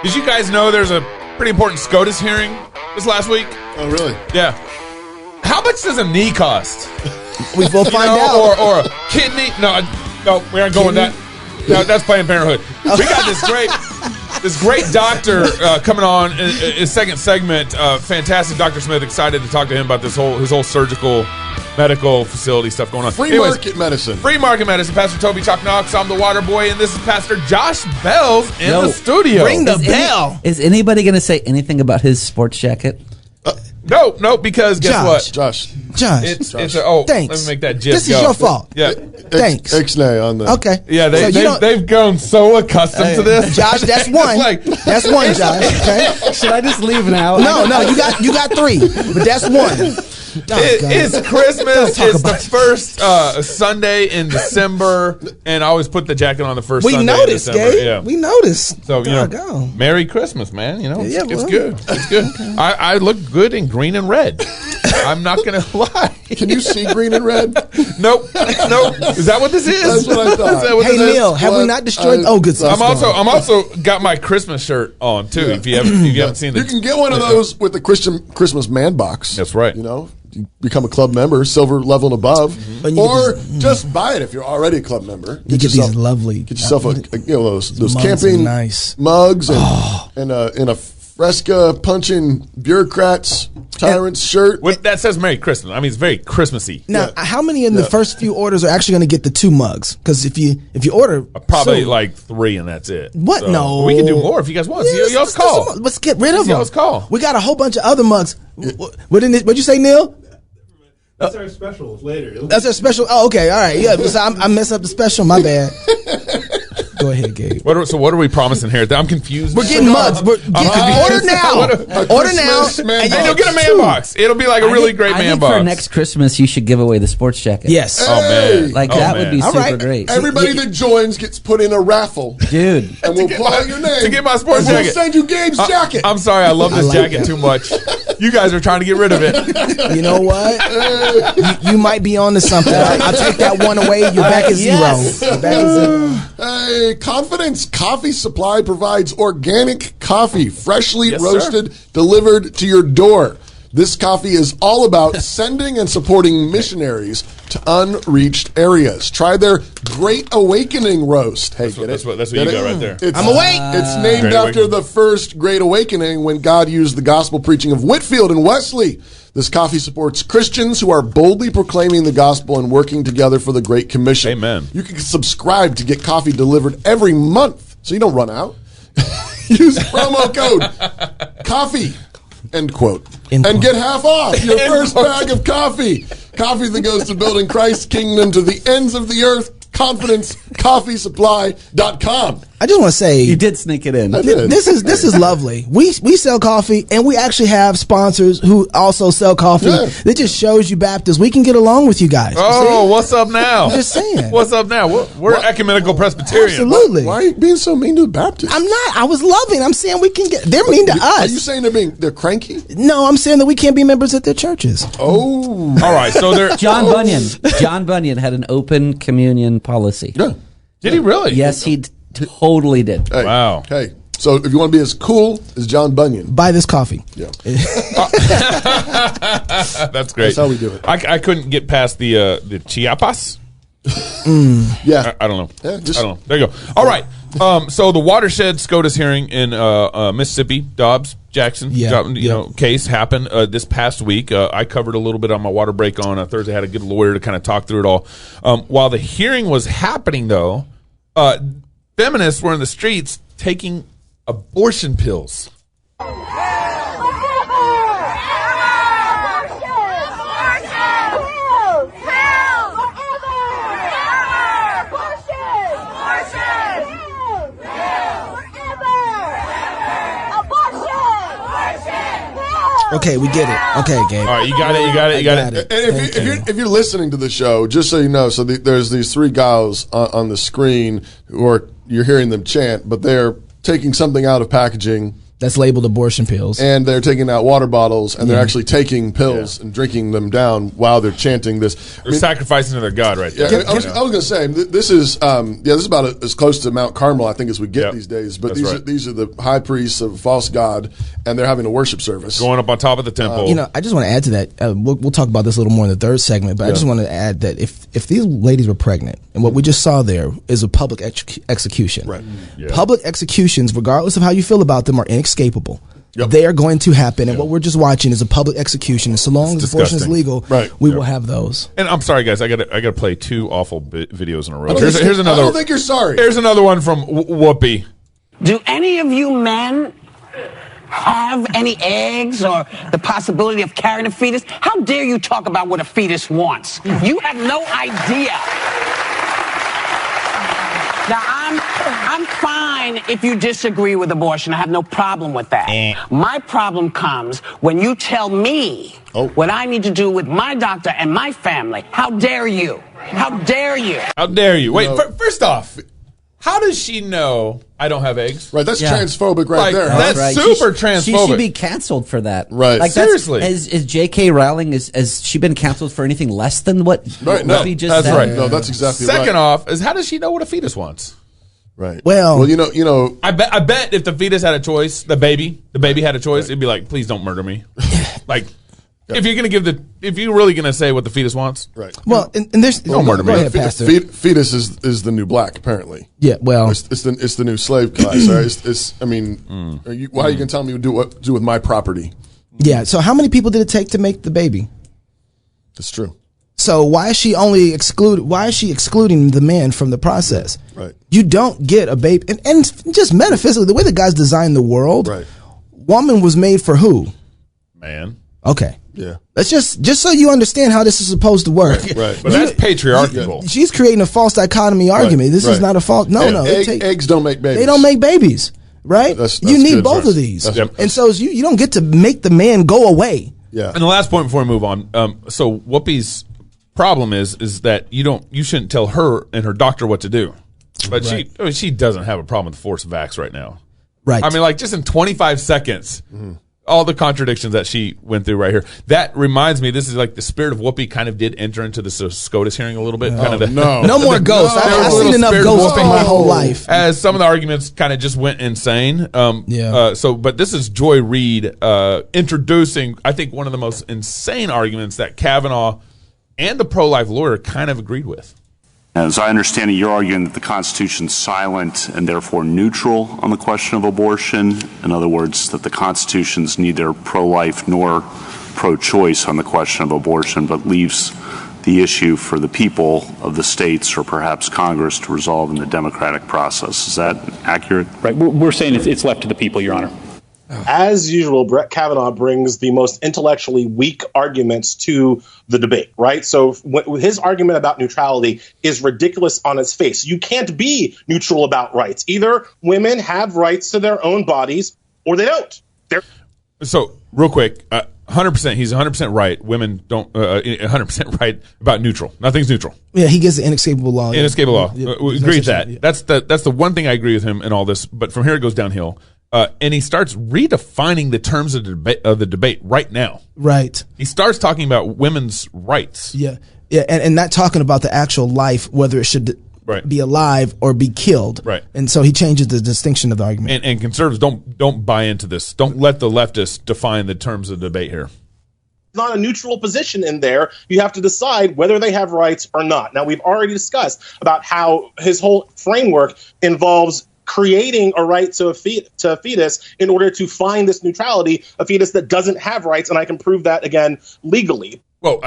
Did you guys know there's a pretty important SCOTUS hearing this last week? Oh, really? Yeah. How much does a knee cost? We will find out. Or a kidney? No, we aren't going that. No, that's Planned Parenthood. We got this great doctor coming on in his second segment. Fantastic, Dr. Smith. Excited to talk to him about his whole surgical medical facility stuff going on. Free market medicine. Pastor Toby Chuck Knox. I'm the Water Boy, and this is Pastor Josh Bales in the studio. Ring the bell. Is anybody going to say anything about his sports jacket? No, because guess what? Josh. It's Thanks. let me make that gist This is your fault. Yeah. Thanks. Ixnay on the. Okay. Yeah, they've grown so accustomed to this. Josh, that's one. That's one, Josh. Okay. Should I just leave now? No, you got three, but that's one. It's Christmas. It's the first Sunday in December, and I always put the jacket on the first Sunday in December. Gabe. Yeah. We noticed. So, Merry Christmas, man. It's good. It's good. Okay. I look good in green and red. I'm not going to lie. Can you see green and red? Nope. Is that what this is? That's what I thought. Hey, Neil, have we not destroyed? Good stuff. I'm also got my Christmas shirt on, too, if you haven't seen it. You can get one of those with the Christmas man box. That's right. You become a club member, silver level and above, or just buy it if you're already a club member. Get these lovely. Get yourself those mugs camping nice mugs and a Fresca punching bureaucrats tyrants shirt. That says Merry Christmas. I mean, it's very Christmassy. Now, how many in the first few orders are actually going to get the 2 mugs? Because if you order probably like 3 and that's it. What? So, no, we can do more if you guys want. Y'all's call. Let's get rid of them. Y'all's call. We got a whole bunch of other mugs. What'd you say, Neil? That's our special later. That's our special. Oh, okay, all right. Yeah, so I messed up the special. My bad. Go ahead, Gabe. What are we promising here? I'm confused. We're getting mugs. Order now. Order now. And you'll get a man box. It'll be like a really great man box. I think for next Christmas, you should give away the sports jacket. Yes. Oh, man. That would be super great. Everybody that joins gets put in a raffle. Dude. And we'll pull out your name. To get my sports jacket. We'll send you Gabe's jacket. I'm sorry. I love this jacket too much. You guys are trying to get rid of it. You know what? You might be on to something. I'll take that one away. You're back at zero. Yes. You're back at zero. Hey, Confidence Coffee Supply provides organic coffee, freshly roasted, delivered to your door. This coffee is all about sending and supporting missionaries to unreached areas. Try their Great Awakening roast. Hey, that's what you got right there. I'm awake. It's named after the first Great Awakening when God used the gospel preaching of Whitefield and Wesley. This coffee supports Christians who are boldly proclaiming the gospel and working together for the Great Commission. Amen. You can subscribe to get coffee delivered every month so you don't run out. Use promo code COFFEE, end quote, and get half off your first bag of coffee. Coffee that goes to building Christ's kingdom to the ends of the earth. ConfidenceCoffeeSupply.com. I just want to say You did sneak it in. this is lovely. We sell coffee, and we actually have sponsors who also sell coffee. Yeah. It just shows you Baptists we can get along with you guys. Oh, what's up now? I'm just saying. What's up now? We're ecumenical Presbyterian. Absolutely. Why are you being so mean to the Baptists? I'm not. I was loving. I'm saying we can get. They're mean to us. Are you saying they're cranky? No, I'm saying that we can't be members at their churches. Oh. All right, so they're John Bunyan had an open communion policy. Yeah. Did he really? Yes, he totally did. Hey, Wow. Hey, so if you want to be as cool as John Bunyan, Buy this coffee. yeah. That's great. That's how we do it. I couldn't get past the Chiapas. Yeah. I don't know. Yeah, I don't know. There you go. All right. So the watershed SCOTUS hearing in Mississippi, Dobbs, Jackson, case happened this past week. I covered a little bit on my water break on Thursday. I had a good lawyer to kind of talk through it all. While the hearing was happening, though, feminists were in the streets taking abortion pills. Okay, we get it. Okay, Gabe. All right, you got it. And if you're listening to the show, just so you know, so there's these 3 gals on the screen who you're hearing them chant, but they're taking something out of packaging That's labeled abortion pills. And they're taking out water bottles, and they're actually taking pills and drinking them down while they're chanting this. They're sacrificing to their God right there. Yeah, I was going to say, this is about as close to Mount Carmel, I think, as we get these days. But these are the high priests of false god, and they're having a worship service. Going up on top of the temple. I just want to add to that. We'll talk about this a little more in the third segment, but I just want to add that if these ladies were pregnant, and what we just saw there is a public execution. Right. Yeah. Public executions, regardless of how you feel about them, are inescapable. Yep. They are going to happen, and what we're just watching is a public execution. And so long as abortion is legal, we will have those. And I'm sorry, guys, I got to play two awful videos in a row. Here's another. I don't think you're sorry. Here's another one from Whoopi. Do any of you men have any eggs or the possibility of carrying a fetus? How dare you talk about what a fetus wants? You have no idea. Now, I'm fine if you disagree with abortion. I have no problem with that. My problem comes when you tell me what I need to do with my doctor and my family. How dare you? How dare you? How dare you? Wait, first off, how does she know I don't have eggs? Right, that's transphobic there. That's super transphobic. She should be canceled for that. Right. Like, seriously. Is J.K. Rowling, has she been canceled for anything less than what Whoopi just that's said? right. No, that's exactly right. Second off, is how does she know what a fetus wants? Right. Well, you know. I bet if the fetus had a choice, the baby had a choice, it'd be like, please don't murder me. Like, if you're really gonna say what the fetus wants, right? Well, and there's don't murder me. Go ahead, Pastor. Fetus is the new black, apparently. Yeah. Well, it's the new slave class. Right? Why are you gonna tell me to do what to do with my property? Yeah. So how many people did it take to make the baby? That's true. So why is she excluding the man from the process? Right. You don't get a baby, and just metaphysically, the way the guys designed the world, right? Woman was made for who? Man. Okay. Yeah. Let's just so you understand how this is supposed to work. Right. But that's patriarchal. She's creating a false dichotomy argument. This is not a false. No. Eggs don't make babies. They don't make babies, right? That's you need good, both of these, and so you don't get to make the man go away. Yeah. And the last point before we move on. So Whoopi's problem is that you shouldn't tell her and her doctor what to do. But she doesn't have a problem with forced vax right now. Right. I mean, like, just in 25 seconds, all the contradictions that she went through right here. That reminds me, this is like the spirit of Whoopi kind of did enter into the SCOTUS hearing a little bit. No more ghosts. I've seen enough ghosts for my whole life. As some of the arguments kind of just went insane. But this is Joy Reid introducing, I think, one of the most insane arguments that Kavanaugh and the pro-life lawyer kind of agreed with. As I understand it, you're arguing that the Constitution's silent and therefore neutral on the question of abortion. In other words, that the Constitution's neither pro-life nor pro-choice on the question of abortion, but leaves the issue for the people of the states or perhaps Congress to resolve in the democratic process. Is that accurate? Right. We're saying it's left to the people, Your Honor. As usual, Brett Kavanaugh brings the most intellectually weak arguments to the debate, right? So his argument about neutrality is ridiculous on its face. You can't be neutral about rights. Either women have rights to their own bodies or they don't. So, real quick, 100%, he's 100% right. Women don't, 100% right about neutral. Nothing's neutral. Yeah, he gets the inescapable law. Inescapable law. We agree with that. Yeah. That's the one thing I agree with him in all this. But from here it goes downhill. And he starts redefining the terms of the debate right now. Right. He starts talking about women's rights. Yeah. Yeah, and not talking about the actual life, whether it should be alive or be killed. Right. And so he changes the distinction of the argument. And conservatives don't buy into this. Don't let the leftists define the terms of the debate here. Not a neutral position in there. You have to decide whether they have rights or not. Now, we've already discussed about how his whole framework involves creating a right to a fetus in order to find this neutrality, a fetus that doesn't have rights, and I can prove that again legally. Well,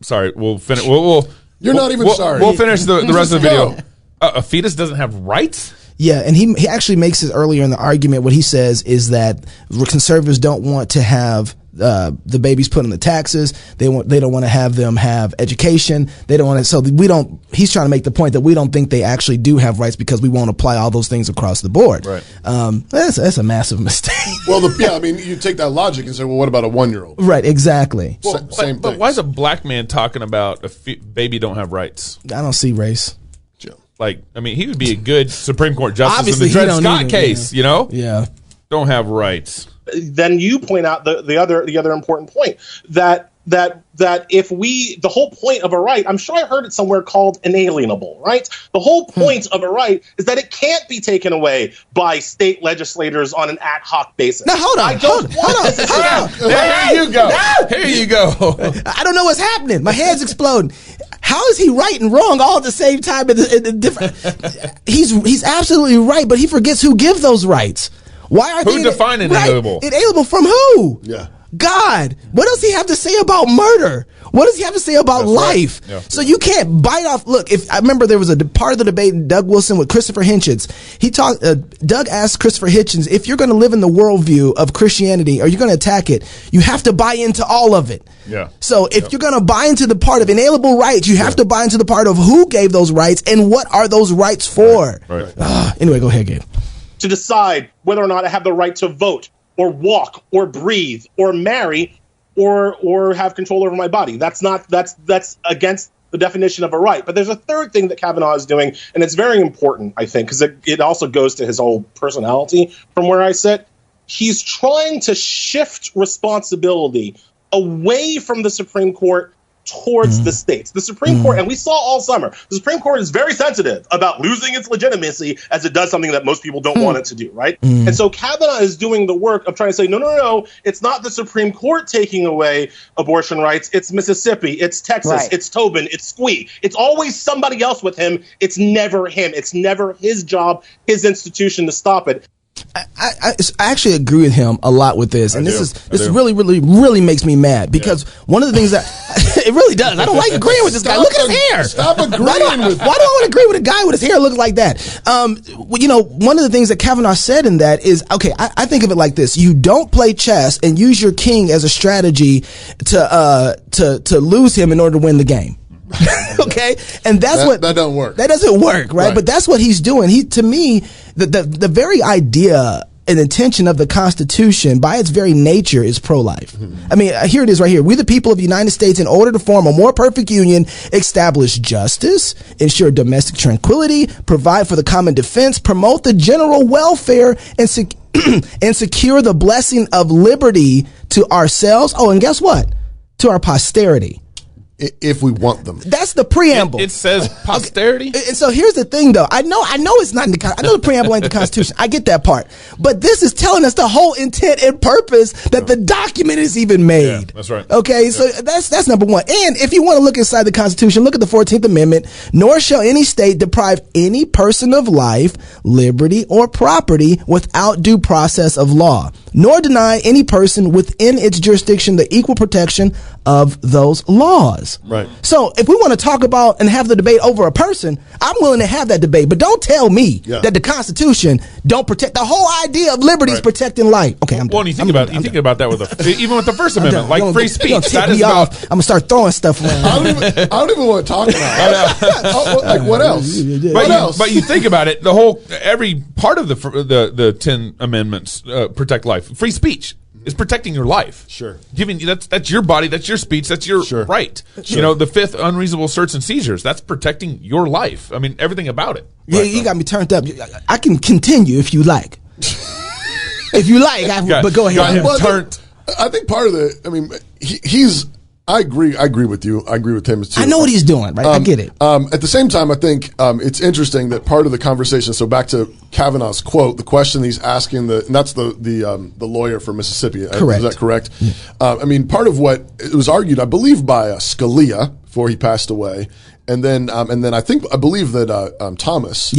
sorry. We'll finish. You're not even sorry. We'll finish the rest of the video. A fetus doesn't have rights? Yeah, and he actually makes it earlier in the argument. What he says is that conservatives don't want to have the babies put on the taxes. They don't want to have them have education. They don't want to. So we don't. He's trying to make the point that we don't think they actually do have rights because we won't apply all those things across the board. Right. That's a massive mistake. Well, I mean, you take that logic and say, well, what about a 1-year-old? Right. Exactly. Well, same thing. But why is a black man talking about baby don't have rights? I don't see race. Like, I mean, he would be a good Supreme Court justice Obviously, in the Dred Scott case, you know? Yeah. don't have rights. Then you point out the other important point that if the whole point of a right, I'm sure I heard it somewhere called inalienable, right? The whole point of a right is that it can't be taken away by state legislators on an ad hoc basis. Now hold on. Here you go. Here you go. I don't know what's happening. My head's exploding. How is he right and wrong all at the same time? He's absolutely right, but he forgets who give those rights. Why are who define inalienable? Right? Inalienable from who? Yeah. God. What does he have to say about murder? What does he have to say about life? Right. Yeah. So you can't bite off. Look, if I remember, there was a part of the debate in Doug Wilson with Christopher Hitchens. Doug asked Christopher Hitchens, if you're going to live in the worldview of Christianity, or you're going to attack it, you have to buy into all of it. Yeah. So if you're going to buy into the part of inalienable rights, you have to buy into the part of who gave those rights and what are those rights for. Right. Anyway, go ahead, Gabe. To decide whether or not I have the right to vote or walk or breathe or marry or have control over my body. That's against the definition of a right. But there's a third thing that Kavanaugh is doing, and it's very important, I think, because it also goes to his whole personality from where I sit. He's trying to shift responsibility away from the Supreme Court towards the states. The Supreme Court, and we saw all summer, the Supreme Court is very sensitive about losing its legitimacy as it does something that most people don't want it to do, right? And so Kavanaugh is doing the work of trying to say, no, it's not the Supreme Court taking away abortion rights. It's Mississippi, it's Texas, it's Tobin, it's Squee. It's always somebody else with him. It's never him. It's never his job, his institution to stop it. I actually agree with him a lot with this, and this really, really, really makes me mad because one of the things that it really does. I don't like agreeing with this guy. Look at his hair. Stop agreeing with. Why do I want to agree with a guy with his hair looking like that? One of the things that Kavanaugh said in that is, okay, I think of it like this: you don't play chess and use your king as a strategy to lose him in order to win the game. Okay, and that don't work. That doesn't work, right? But that's what he's doing. To me, the very idea and intention of the Constitution, by its very nature, is pro-life. I mean, here it is right here. We, the people of the United States, in order to form a more perfect union, establish justice, ensure domestic tranquility, provide for the common defense, promote the general welfare, and secure the blessing of liberty to ourselves. Oh, and guess what? To our posterity. If we want them. That's the preamble. It says posterity. Okay. And so here's the thing, though. I know it's not in the. I know the preamble ain't the Constitution. I get that part, but this is telling us the whole intent and purpose that the document is even made. Yeah, that's right. Okay, so that's number one. And if you want to look inside the Constitution, look at the 14th Amendment. Nor shall any state deprive any person of life, liberty, or property without due process of law, nor deny any person within its jurisdiction the equal protection of those laws. Right. So if we want to talk about and have the debate over a person, I'm willing to have that debate. But don't tell me that the Constitution don't protect. The whole idea of liberty is protecting life. Okay, I'm done. Well, and you think about that even with the First Amendment, like free speech. That is about. I'm gonna start throwing stuff around. I don't even want to talk about it. Like what else? But you think about it. Every part of the 10 amendments protect life. Free speech is protecting your life. Sure. That's your body, that's your speech, that's your right. Sure. The 5th, unreasonable search and seizures, that's protecting your life. I mean, everything about it. Yeah, right, you got me turned up. I can continue if you like. If you like, but go ahead. I think part of he's. I agree with you. I agree with him too. I know what he's doing, right? I get it. At the same time, I think it's interesting that part of the conversation. So back to Kavanaugh's quote, the question he's asking, and that's the lawyer from Mississippi. Correct. Is that correct? Yeah. Part of what it was argued, I believe, by Scalia before he passed away, and then I believe that Thomas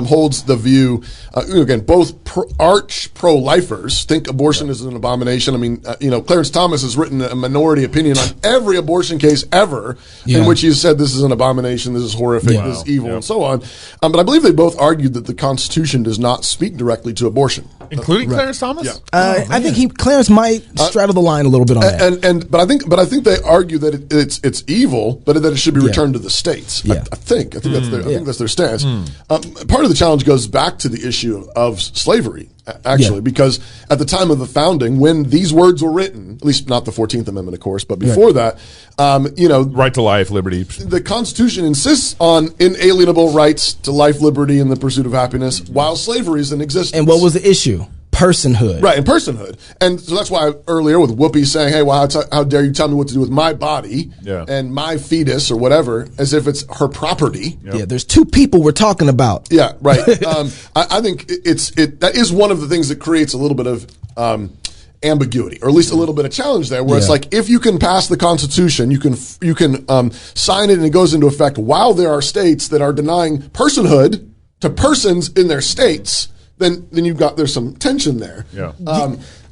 holds the view. Again, both arch pro-lifers think abortion is an abomination. I mean, Clarence Thomas has written a minority opinion on every abortion case ever, in which he said this is an abomination, this is horrific, this is evil, and so on. But I believe they both argued that the Constitution does not speak directly to abortion, including Clarence Thomas. Yeah. I think Clarence might straddle the line a little bit on that. But I think they argue that it's evil, but that it should be returned to the states. I think that's their stance. Part of the challenge goes back to the issue of slavery, actually, because at the time of the founding, when these words were written, at least not the 14th Amendment, of course, but before that, right to life, liberty. The Constitution insists on inalienable rights to life, liberty, and the pursuit of happiness, while slavery is in existence. And what was the issue? personhood. Right, and personhood. And so that's why earlier with Whoopi saying, hey, well, how dare you tell me what to do with my body and my fetus or whatever, as if it's her property. Yeah, there's two people we're talking about. Yeah, right. I think that is one of the things that creates a little bit of ambiguity, or at least a little bit of challenge there, where it's like, if you can pass the Constitution, you can sign it and it goes into effect while there are states that are denying personhood to persons in their states, then there's some tension there. Yeah.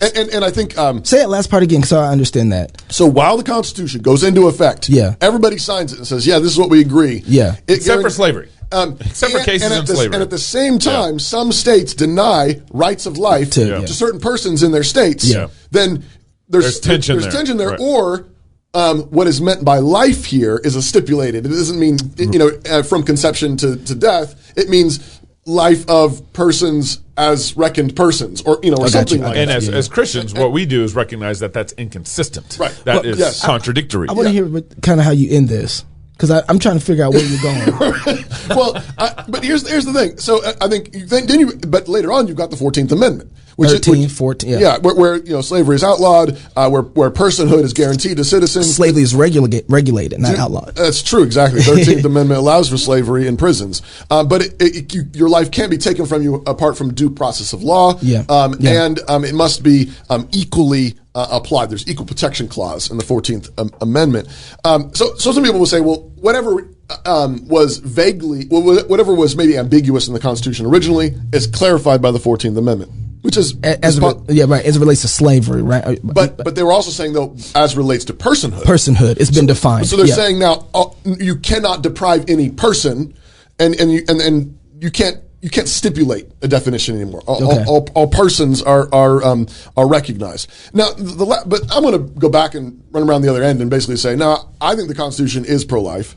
And I think say that last part again, so I understand that. So while the Constitution goes into effect, everybody signs it and says, "Yeah, this is what we agree." Yeah, except for slavery. Except for cases in slavery. And at the same time, some states deny rights of life to certain persons in their states. Yeah. Then there's tension there. Right. Or what is meant by life here is a stipulated. It doesn't mean from conception to death. It means life of persons as reckoned persons, or something like that. And as Christians, what we do is recognize that that's inconsistent. Right. That is contradictory. I want to hear kind of how you end this, because I'm trying to figure out where you're going. Well, but here's the thing. So I think but later on you've got the 14th Amendment. 14. Yeah, where slavery is outlawed, where personhood is guaranteed to citizens. Slavery is regulated, not outlawed. That's true, exactly. 13th Amendment allows for slavery in prisons, but your life can't be taken from you apart from due process of law. And it must be equally applied. There's equal protection clause in the 14th Amendment. So some people will say, well, whatever was maybe ambiguous in the Constitution originally is clarified by the 14th Amendment. Which is as it relates to slavery, right? But they were also saying, though, as relates to personhood, it's been defined. So they're saying now you cannot deprive any person, and you can't stipulate a definition anymore. All persons are recognized. Now, but I'm going to go back and run around the other end and basically say, no, I think the Constitution is pro-life.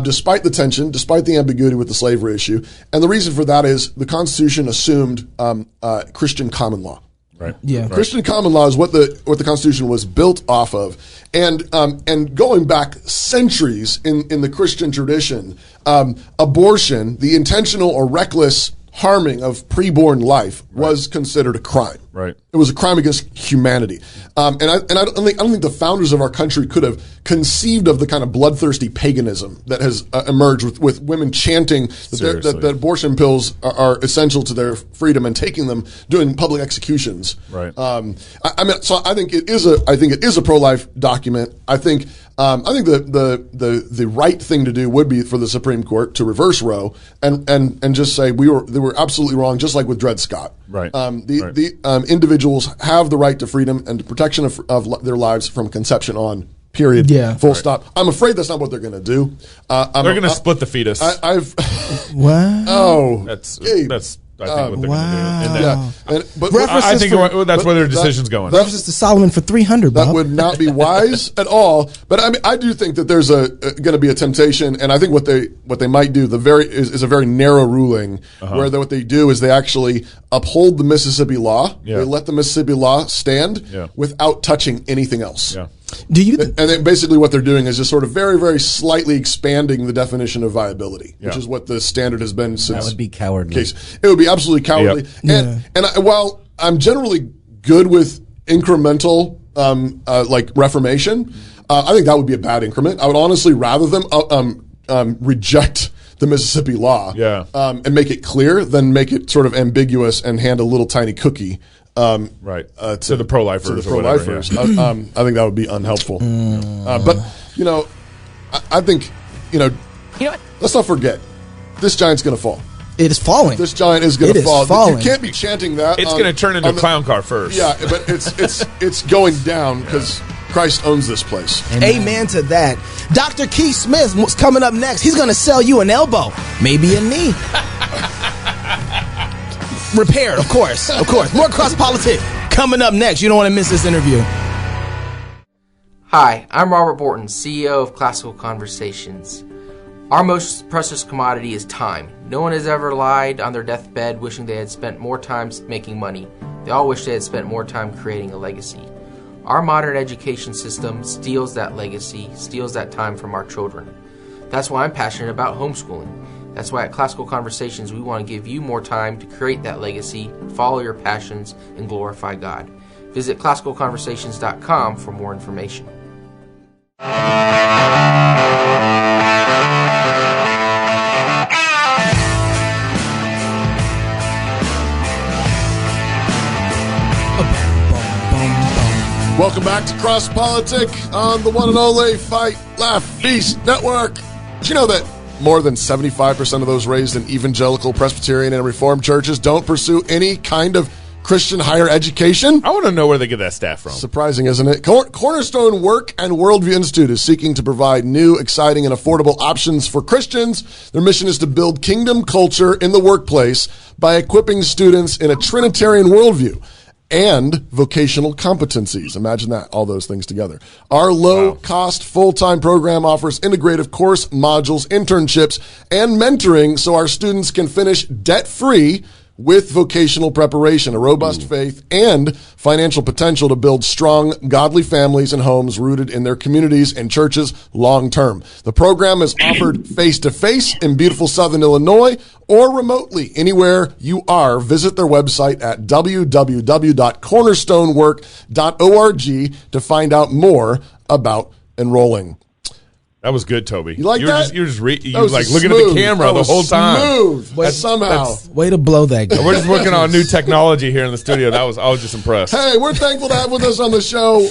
Despite the tension, despite the ambiguity with the slavery issue. And the reason for that is the Constitution assumed Christian common law. Right. Yeah. Right. Christian common law is what the Constitution was built off of. And going back centuries in the Christian tradition, abortion, the intentional or reckless harming of preborn life, was considered a crime. Right. It was a crime against humanity. And I don't think the founders of our country could have conceived of the kind of bloodthirsty paganism that has emerged with women chanting that abortion pills are essential to their freedom and taking them, doing public executions. Right. So I think it is a pro-life document. I think the right thing to do would be for the Supreme Court to reverse Roe and just say they were absolutely wrong, just like with Dred Scott. Right. Individuals have the right to freedom and to protection of their lives from conception on. Period. Yeah. Full stop. I'm afraid that's not what they're going to do. They're going to split the fetus. Wow. Oh, that's I think what they're going to do. I think that's where their decision's going. References to Solomon for 300. That would not be wise at all. But I mean, I do think that there's going to be a temptation, and I think what they might do is a very narrow ruling, where what they do is they actually uphold the Mississippi law. Yeah. They let the Mississippi law stand without touching anything else. Yeah. And then basically what they're doing is just sort of very, very slightly expanding the definition of viability, which is what the standard has been since. That would be cowardly. It would be absolutely cowardly. Yep. And while I'm generally good with incremental, like reformation, I think that would be a bad increment. I would honestly rather them reject the Mississippi law and make it clear than make it sort of ambiguous and hand a little tiny cookie. To the pro-lifers. I think that would be unhelpful. But I think let's not forget, this giant's going to fall. It is falling. This giant is going to fall. Falling. You can't be chanting that. It's going to turn into a clown car first. Yeah, but it's going down because Christ owns this place. Amen to that. Dr. Keith Smith was coming up next. He's going to sell you an elbow, maybe a knee. Repaired, of course. More Cross Politics coming up next. You don't want to miss this interview. Hi, I'm Robert Borton, CEO of Classical Conversations. Our most precious commodity is time. No one has ever lied on their deathbed wishing they had spent more time making money. They all wish they had spent more time creating a legacy. Our modern education system steals that legacy, steals that time from our children. That's why I'm passionate about homeschooling. That's why at Classical Conversations, we want to give you more time to create that legacy, follow your passions, and glorify God. Visit classicalconversations.com for more information. Welcome back to Cross Politic on the one and only Fight, Laugh, Feast Network. Did you know that more than 75% of those raised in evangelical, Presbyterian, and Reformed churches don't pursue any kind of Christian higher education? I want to know where they get that stat from. Surprising, isn't it? Cornerstone Work and Worldview Institute is seeking to provide new, exciting, and affordable options for Christians. Their mission is to build kingdom culture in the workplace by equipping students in a Trinitarian worldview and vocational competencies. Imagine that, all those things together. Our low-cost, full-time program offers integrative course modules, internships, and mentoring so our students can finish debt-free with vocational preparation, a robust faith, and financial potential to build strong, godly families and homes rooted in their communities and churches long term. The program is offered face-to-face in beautiful Southern Illinois or remotely anywhere you are. Visit their website at www.cornerstonework.org to find out more about enrolling. That was good, Toby. You like that? You were like looking at the camera the whole time. Smooth. Way to blow that guy. We're just working on new technology here in the studio. I was just impressed. Hey, we're thankful to have with us on the show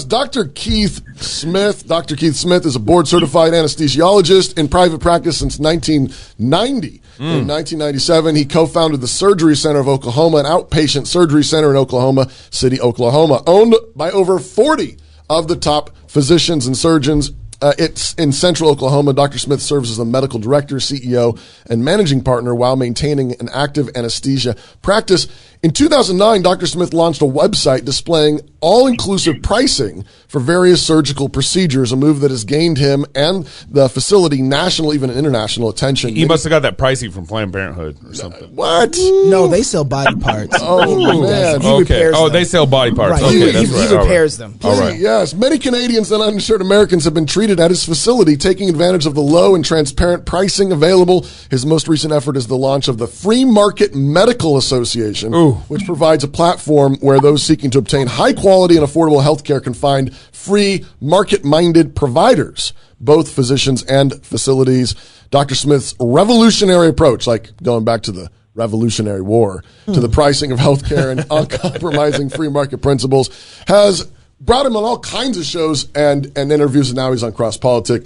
Dr. Keith Smith. Dr. Keith Smith is a board-certified anesthesiologist in private practice since 1990. In 1997, he co-founded the Surgery Center of Oklahoma, an outpatient surgery center in Oklahoma City, Oklahoma, owned by over 40 of the top physicians and surgeons. It's in central Oklahoma. Dr. Smith serves as the medical director, CEO, and managing partner while maintaining an active anesthesia practice. In 2009, Dr. Smith launched a website displaying all-inclusive pricing for various surgical procedures, a move that has gained him and the facility national, even international attention. He must have got that pricing from Planned Parenthood or something. What? No, they sell body parts. Man. He repairs them. They sell body parts. Right. Okay, He that's right. repairs them. All right. Yes. Many Canadians and uninsured Americans have been treated at his facility, taking advantage of the low and transparent pricing available. His most recent effort is the launch of the Free Market Medical Association, which provides a platform where those seeking to obtain high quality and affordable health care can find free market-minded providers, both physicians and facilities. Dr. Smith's revolutionary approach, like going back to the Revolutionary War, to the pricing of health care and uncompromising free market principles, has brought him on all kinds of shows and interviews, and now he's on Cross Politic.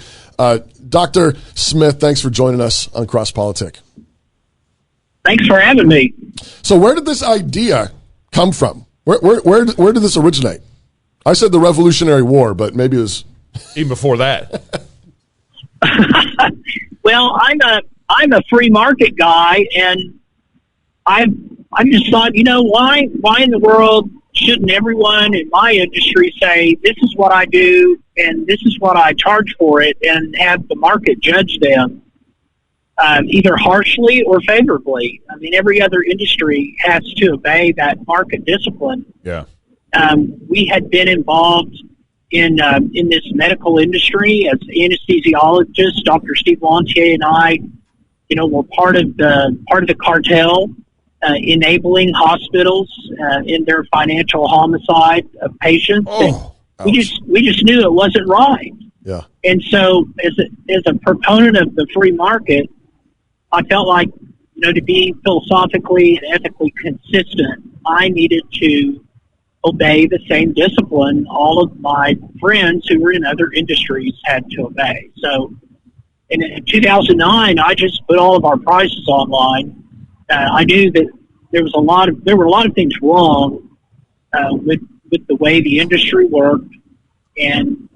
Dr. Smith, thanks for joining us on Cross Politic. Thanks for having me. So where did this idea come from? Where did this originate? I said the Revolutionary War, but maybe it was even before that. Well, I'm a free market guy, and I just thought, why in the world shouldn't everyone in my industry say, this is what I do and this is what I charge for it, and have the market judge them either harshly or favorably? I mean, every other industry has to obey that market discipline. Yeah. We had been involved in this medical industry as anesthesiologists. Dr. Steve Lantier and I, were part of the cartel, enabling hospitals in their financial homicide of patients. We just knew it wasn't right. Yeah. And so, as a proponent of the free market, I felt like, to be philosophically and ethically consistent, I needed to obey the same discipline all of my friends who were in other industries had to obey. So in 2009, I just put all of our prices online. I knew that there were a lot of things wrong with the way the industry worked, and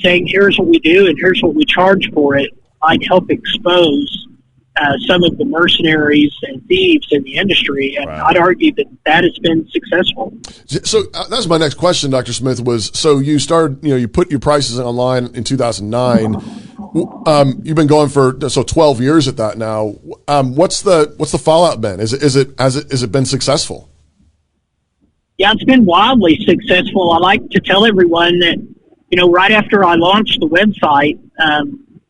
saying here's what we do and here's what we charge for it might help expose some of the mercenaries and thieves in the industry, and I'd argue that has been successful. So that's my next question, Dr. Smith. So you started, you put your prices online in 2009. You've been going for 12 years at that now. What's the fallout been? Has it been successful? Yeah, it's been wildly successful. I like to tell everyone that right after I launched the website,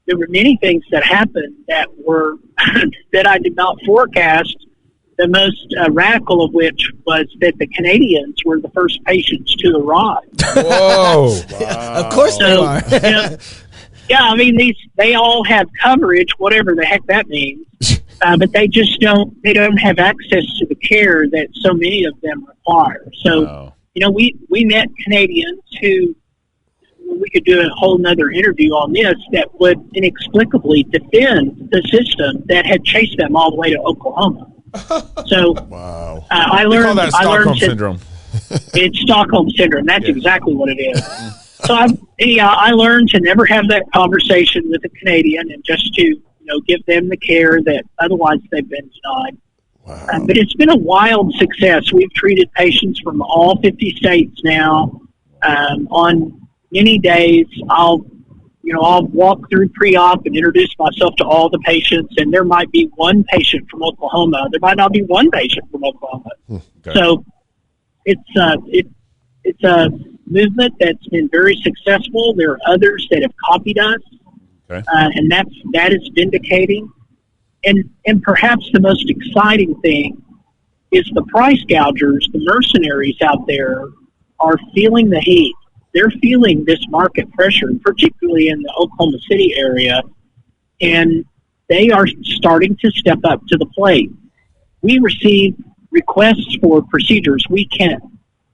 there were many things that happened that were that I did not forecast. The most radical of which was that the Canadians were the first patients to arrive. Whoa! Wow. Of course they are. Yeah, I mean they all have coverage, whatever the heck that means, but they just don't. They don't have access to the care that so many of them require. So, we met Canadians who. We could do a whole nother interview on this that would inexplicably defend the system that had chased them all the way to Oklahoma. So wow. I learned call that Stockholm syndrome. It's Stockholm syndrome. That's exactly what it is. So I learned to never have that conversation with a Canadian and just to give them the care that otherwise they've been denied. Wow. But it's been a wild success. We've treated patients from all 50 states now. On many days, I'll walk through pre-op and introduce myself to all the patients, and there might be one patient from Oklahoma. There might not be one patient from Oklahoma. Okay. So it's a movement that's been very successful. There are others that have copied us, and that is vindicating. And perhaps the most exciting thing is the price gougers, the mercenaries out there, are feeling the heat. They're feeling this market pressure, particularly in the Oklahoma City area, and they are starting to step up to the plate. We receive requests for procedures we can't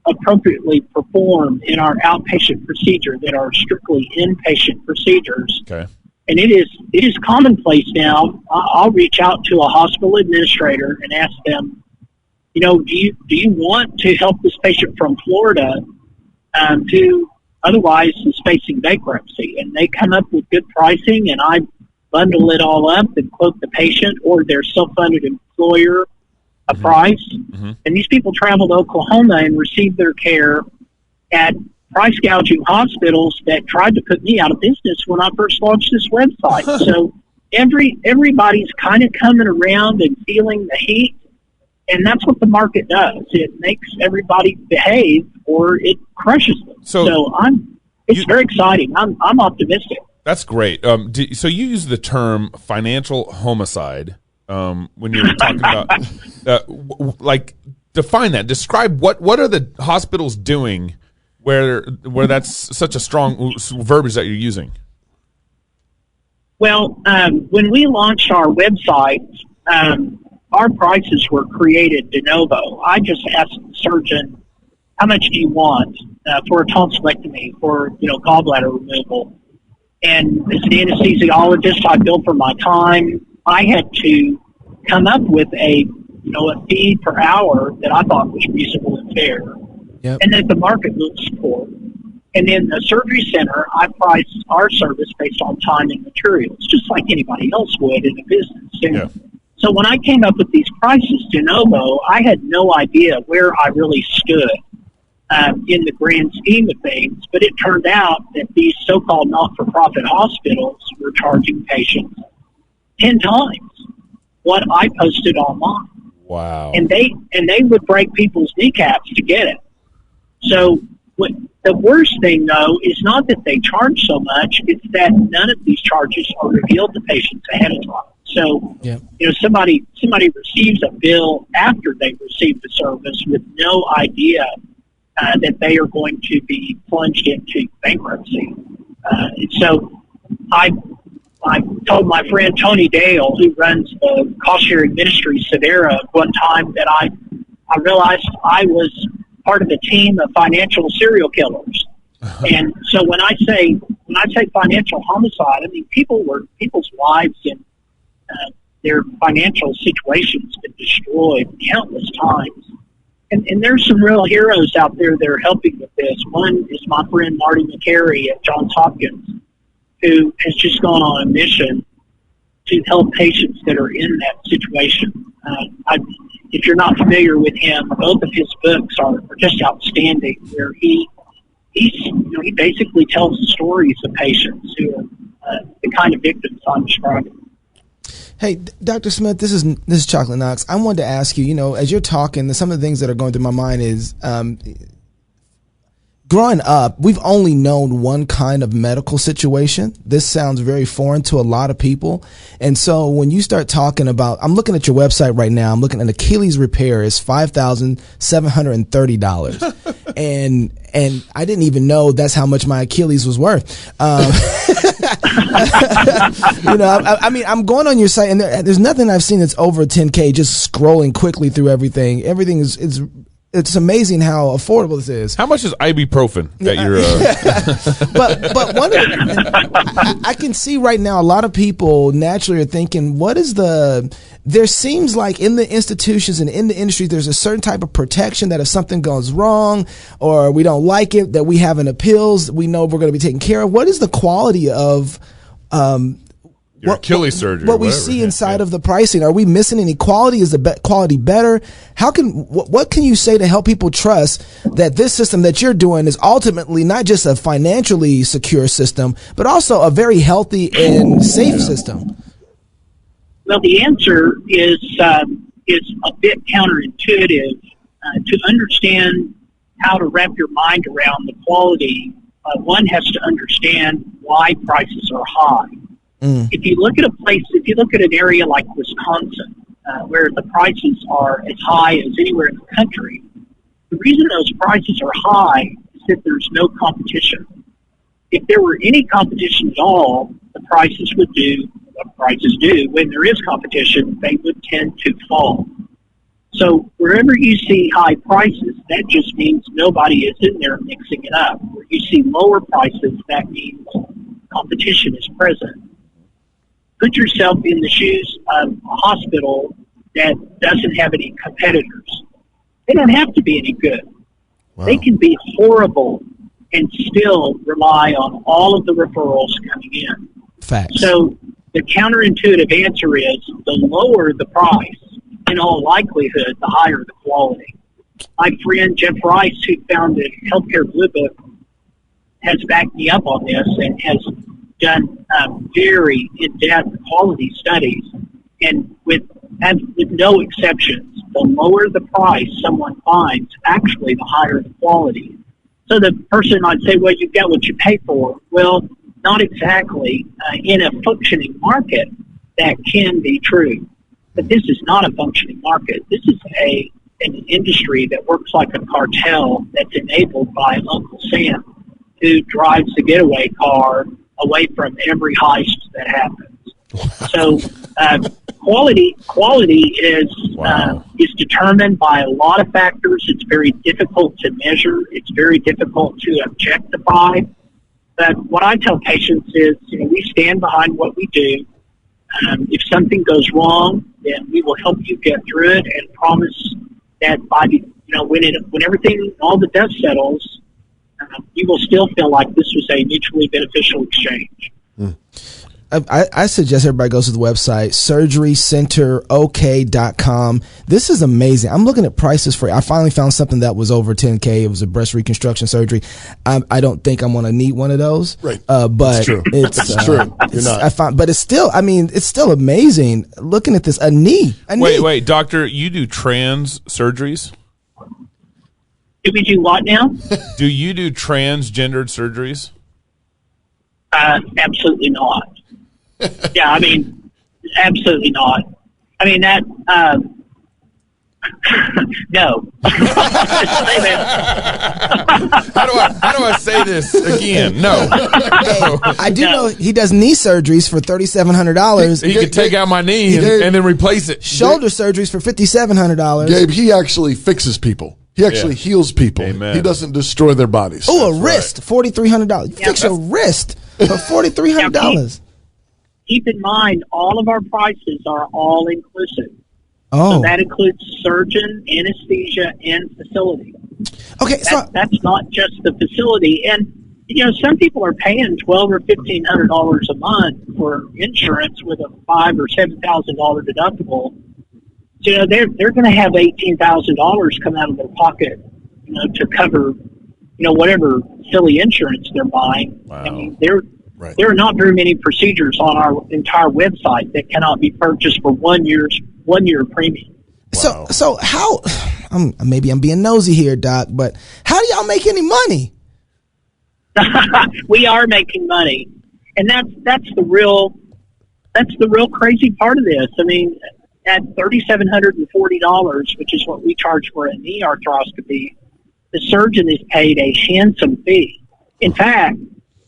appropriately perform in our outpatient procedure that are strictly inpatient procedures. Okay. And it is commonplace now. I'll reach out to a hospital administrator and ask them, do you want to help this patient from Florida who otherwise is facing bankruptcy? And they come up with good pricing, and I bundle it all up and quote the patient or their self-funded employer a price. Mm-hmm. And these people travel to Oklahoma and receive their care at price gouging hospitals that tried to put me out of business when I first launched this website. So everybody's kind of coming around and feeling the heat. And that's what the market does. It makes everybody behave, or it crushes them. So it's very exciting. I'm optimistic. That's great. So you use the term financial homicide when you're talking about, define that. Describe what are the hospitals doing where that's such a strong verbiage that you're using. Well, when we launched our website, our prices were created de novo. I just asked the surgeon, how much do you want for a tonsillectomy, for gallbladder removal? And as an anesthesiologist, I billed for my time. I had to come up with a fee per hour that I thought was reasonable and fair, and that the market would support. And in the surgery center, I price our service based on time and materials, just like anybody else would in a business. And so when I came up with these prices de novo, I had no idea where I really stood in the grand scheme of things. But it turned out that these so-called not-for-profit hospitals were charging patients 10 times what I posted online. Wow! And they would break people's kneecaps to get it. So the worst thing, though, is not that they charge so much; it's that none of these charges are revealed to patients ahead of time. So, somebody receives a bill after they receive the service with no idea that they are going to be plunged into bankruptcy. And so I told my friend Tony Dale, who runs the cost-sharing ministry Sedera, one time that I realized I was part of a team of financial serial killers. And so when I say financial homicide, I mean people's lives and their financial situations been destroyed countless times. And there's some real heroes out there that are helping with this. One is my friend Marty McCary at Johns Hopkins, who has just gone on a mission to help patients that are in that situation. If you're not familiar with him, both of his books are just outstanding, where he basically tells the stories of patients who are the kind of victims I'm describing. Hey, Dr. Smith, this is Chocolate Knox. I wanted to ask you, as you're talking, some of the things that are going through my mind is, growing up, we've only known one kind of medical situation. This sounds very foreign to a lot of people. And so when you start talking about, I'm looking at your website right now, I'm looking at Achilles repair is $5,730. and I didn't even know that's how much my Achilles was worth. I mean, I'm going on your site and there's nothing I've seen that's over 10K, just scrolling quickly through everything. Everything it's amazing how affordable this is. How much is ibuprofen that you're? But one of I can see right now a lot of people naturally are thinking, what is there seems like in the institutions and in the industry, there's a certain type of protection that if something goes wrong or we don't like it, that we have an appeals, we know we're going to be taken care of. What is the quality of your Achilles surgery? What we see inside of the pricing? Are we missing any quality? Is the quality better? What can you say to help people trust that this system that you're doing is ultimately not just a financially secure system, but also a very healthy and safe system? Well, the answer is a bit counterintuitive. To understand how to wrap your mind around the quality, one has to understand why prices are high. If you look at an area like Wisconsin, where the prices are as high as anywhere in the country, the reason those prices are high is that there's no competition. If there were any competition at all, the prices would do what prices do. When there is competition, they would tend to fall. So wherever you see high prices, that just means nobody is in there mixing it up. Where you see lower prices, that means competition is present. Put yourself in the shoes of a hospital that doesn't have any competitors. They don't have to be any good. Wow. They can be horrible and still rely on all of the referrals coming in. Facts. So the counterintuitive answer is the lower the price, in all likelihood, the higher the quality. My friend Jeff Rice, who founded Healthcare Blue Book, has backed me up on this and has done very in-depth quality studies, and with no exceptions, the lower the price someone finds, actually the higher the quality. So the person might say, well, you get what you pay for. Well, not exactly. In a functioning market, that can be true. But this is not a functioning market. This is an industry that works like a cartel that's enabled by Uncle Sam, who drives the getaway car away from every heist that happens. So quality is determined by a lot of factors. It's very difficult to measure. It's very difficult to objectify. But what I tell patients is, we stand behind what we do. If something goes wrong, then we will help you get through it, and promise that when everything, all the dust settles, you will still feel like this was a mutually beneficial exchange. I suggest everybody goes to the website, surgerycenterok.com. This is amazing. I'm looking at prices for it. I finally found something that was over 10K. It was a breast reconstruction surgery. I don't think I'm going to need one of those. Right. But it's true. It's true. You're not. But it's still, it's still amazing looking at this. A knee. Wait, doctor, you do trans surgeries? Do we do what now? Do you do transgendered surgeries? Absolutely not. Yeah, absolutely not. That, no. How do I say this again? No. I do know he does knee surgeries for $3,700. He could take out my knee and then replace it. Shoulder surgeries for $5,700. Gabe, he actually fixes people. He actually heals people. Amen. He doesn't destroy their bodies. Oh, a wrist, $4,300. Fix your wrist for $4,300. Keep in mind, all of our prices are all inclusive. Oh. So that includes surgeon, anesthesia, and facility. Okay, that's not just the facility. And some people are paying $1,200 or $1,500 a month for insurance with a $5,000 or $7,000 deductible. So they're going to have $18,000 come out of their pocket, to cover, whatever silly insurance they're buying. Wow. There are not very many procedures on our entire website that cannot be purchased for 1 year premium. Wow. So how? Maybe I'm being nosy here, Doc, but how do y'all make any money? We are making money, and that's the real crazy part of this. I mean, at $3,740, which is what we charge for a knee arthroscopy, the surgeon is paid a handsome fee. In fact,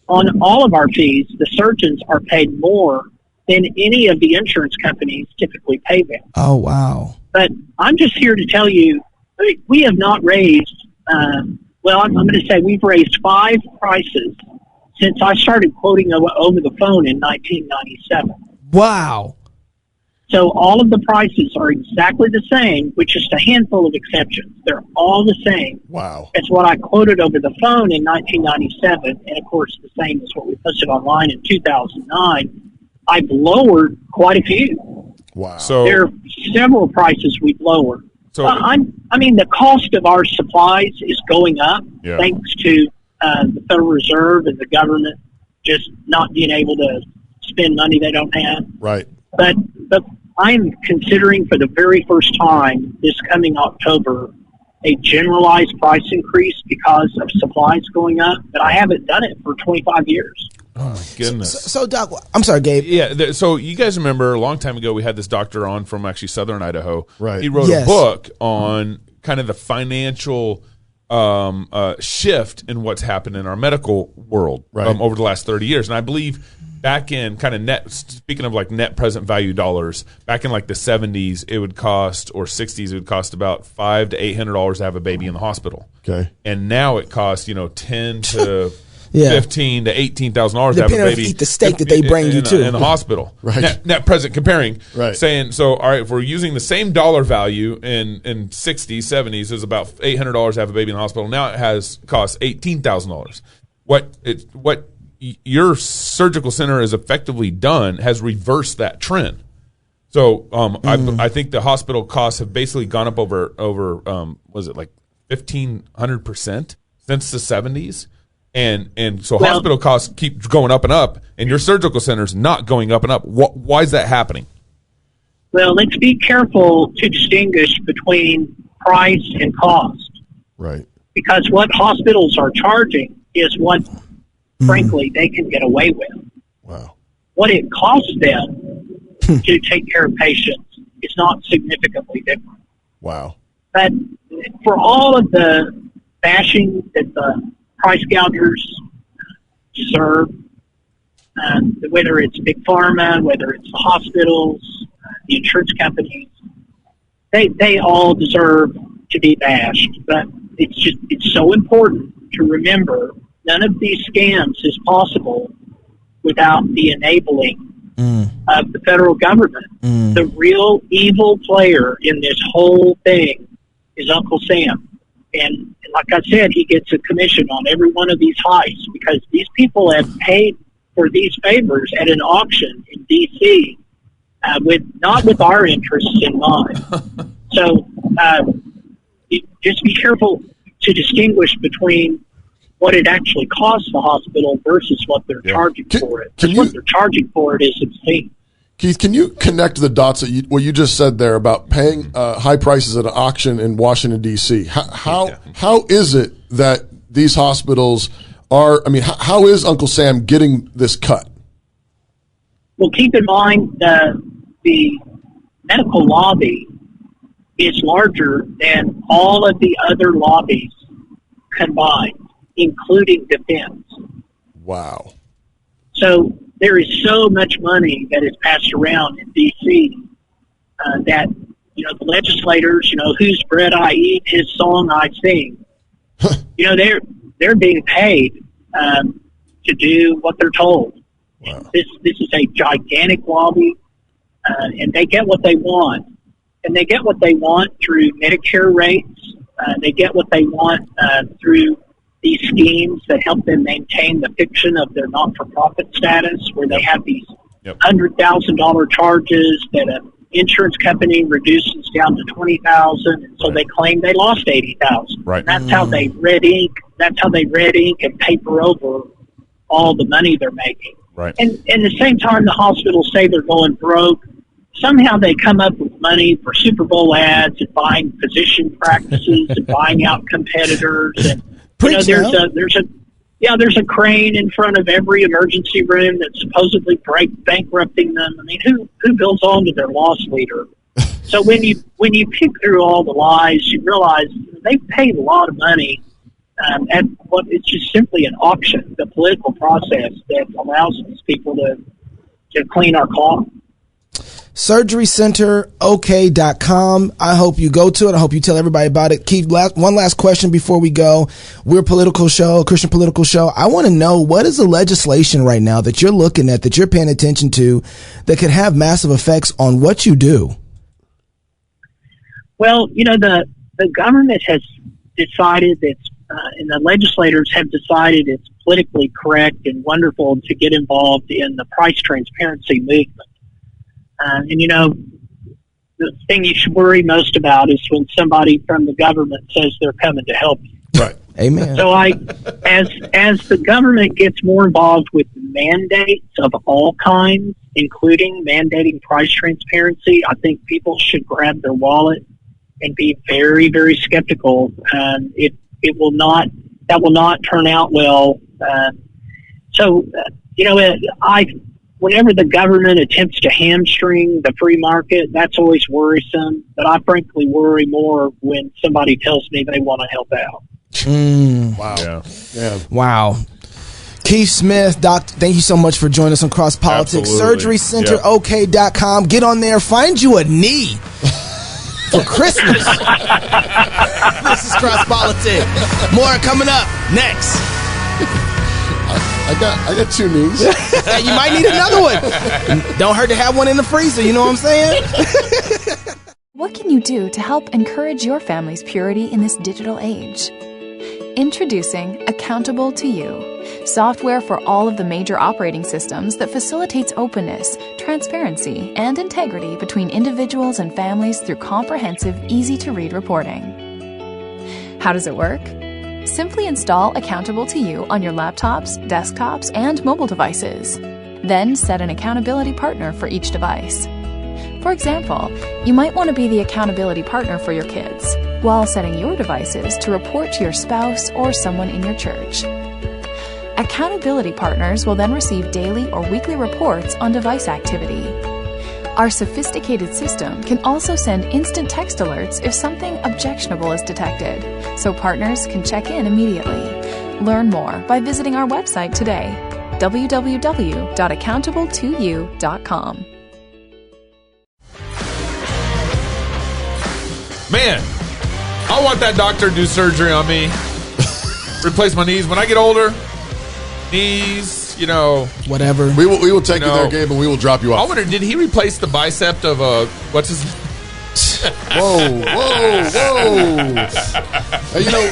on all of our fees, the surgeons are paid more than any of the insurance companies typically pay them. Oh, wow. But I'm just here to tell you, we have not raised, I'm going to say we've raised 5 prices since I started quoting over the phone in 1997. Wow. So all of the prices are exactly the same, with just a handful of exceptions. They're all the same. Wow. As what I quoted over the phone in 1997, and of course the same as what we posted online in 2009. I've lowered quite a few. Wow. So there are several prices we've lowered. So I mean, the cost of our supplies is going up thanks to the Federal Reserve and the government just not being able to spend money they don't have. Right. But I'm considering for the very first time this coming October a generalized price increase because of supplies going up, but I haven't done it for 25 years. Oh, my goodness. So Doc, I'm sorry, Gabe. Yeah, so you guys remember a long time ago we had this doctor on from actually southern Idaho. Right. He wrote a book on kind of the financial shift in what's happened in our medical world over the last 30 years. And I believe back in kind of speaking of like net present value dollars, back in like the 70s, it would cost, or 60s, it would cost about $500 to $800 to have a baby in the hospital. Okay. And now it costs, $10 to $15,000 to $18,000 to have a baby. If you eat the steak that they bring you to in the hospital. Right. Net present comparing. Right. Saying, so all right, if we're using the same dollar value in 60s, 70s, it was about $800 to have a baby in the hospital. Now it costs $18,000. What your surgical center has effectively done has reversed that trend. So I think the hospital costs have basically gone up over was it like 1,500% since the 70s, and so hospital costs keep going up and up, and your surgical center's not going up and up. Why is that happening? Well, let's be careful to distinguish between price and cost. Right. Because what hospitals are charging is what, frankly, they can get away with. Wow. What it costs them to take care of patients is not significantly different. Wow. But for all of the bashing that the price gougers deserve, whether it's Big Pharma, whether it's the hospitals, the insurance companies, they all deserve to be bashed. But it's so important to remember none of these scams is possible without the enabling of the federal government. The real evil player in this whole thing is Uncle Sam. And like I said, he gets a commission on every one of these heists because these people have paid for these favors at an auction in D.C. Not with our interests in mind. So just be careful to distinguish between what it actually costs the hospital versus what they're charging for it. What they're charging for it is obscene. Keith, can you connect the dots that what you just said there about paying high prices at an auction in Washington, D.C.? How is it that these hospitals are, how is Uncle Sam getting this cut? Well, keep in mind the medical lobby is larger than all of the other lobbies combined, including defense. Wow. So there is so much money that is passed around in D.C. That, the legislators, whose bread I eat, his song I sing. They're being paid to do what they're told. Wow. This is a gigantic lobby, and they get what they want. And they get what they want through Medicare rates. They get what they want through these schemes that help them maintain the fiction of their not-for-profit status, where they have these $100,000 charges that an insurance company reduces down to $20,000, and so they claim they lost $80,000. Right. That's how they red ink. That's how they red ink and paper over all the money they're making. Right. And at the same time, the hospitals say they're going broke. Somehow they come up with money for Super Bowl ads and buying physician practices and buying out competitors. And there's yeah, there's a crane in front of every emergency room that's supposedly bankrupting them. I mean, who builds on to their loss leader? So when you pick through all the lies, you realize they've paid a lot of money at what is just simply an auction, the political process that allows these people to clean our clock. SurgeryCenterOK.com. I hope you go to it. I hope you tell everybody about it. Keith, one last question before we go. We're a political show, Christian political show. I want to know, what is the legislation right now that you're looking at, that you're paying attention to, that could have massive effects on what you do? Well, the government has decided that, and the legislators have decided it's politically correct and wonderful to get involved in the price transparency movement. And the thing you should worry most about is when somebody from the government says they're coming to help you. Right. Amen. So as the government gets more involved with mandates of all kinds, including mandating price transparency, I think people should grab their wallet and be very, very skeptical. That will not turn out well. Whenever the government attempts to hamstring the free market, that's always worrisome. But I frankly worry more when somebody tells me they want to help out. Wow. Yeah. Wow. Keith Smith, Doctor, thank you so much for joining us on Cross Politics. SurgeryCenterOK.com. Get on there. Find you a knee for Christmas. This is Cross Politics. More coming up next. I got two knees. You might need another one. Don't hurt to have one in the freezer, you know what I'm saying? What can you do to help encourage your family's purity in this digital age? Introducing Accountable to You, software for all of the major operating systems that facilitates openness, transparency, and integrity between individuals and families through comprehensive, easy-to-read reporting. How does it work? Simply install Accountable to You on your laptops, desktops, and mobile devices. Then set an accountability partner for each device. For example, you might want to be the accountability partner for your kids, while setting your devices to report to your spouse or someone in your church. Accountability partners will then receive daily or weekly reports on device activity. Our sophisticated system can also send instant text alerts if something objectionable is detected, so partners can check in immediately. Learn more by visiting our website today, www.accountable2you.com. Man, I want that doctor to do surgery on me. Replace my knees. When I get older, knees, whatever. We will take you there, Gabe, and we will drop you off. I wonder, did he replace the bicep of what's his name? Whoa.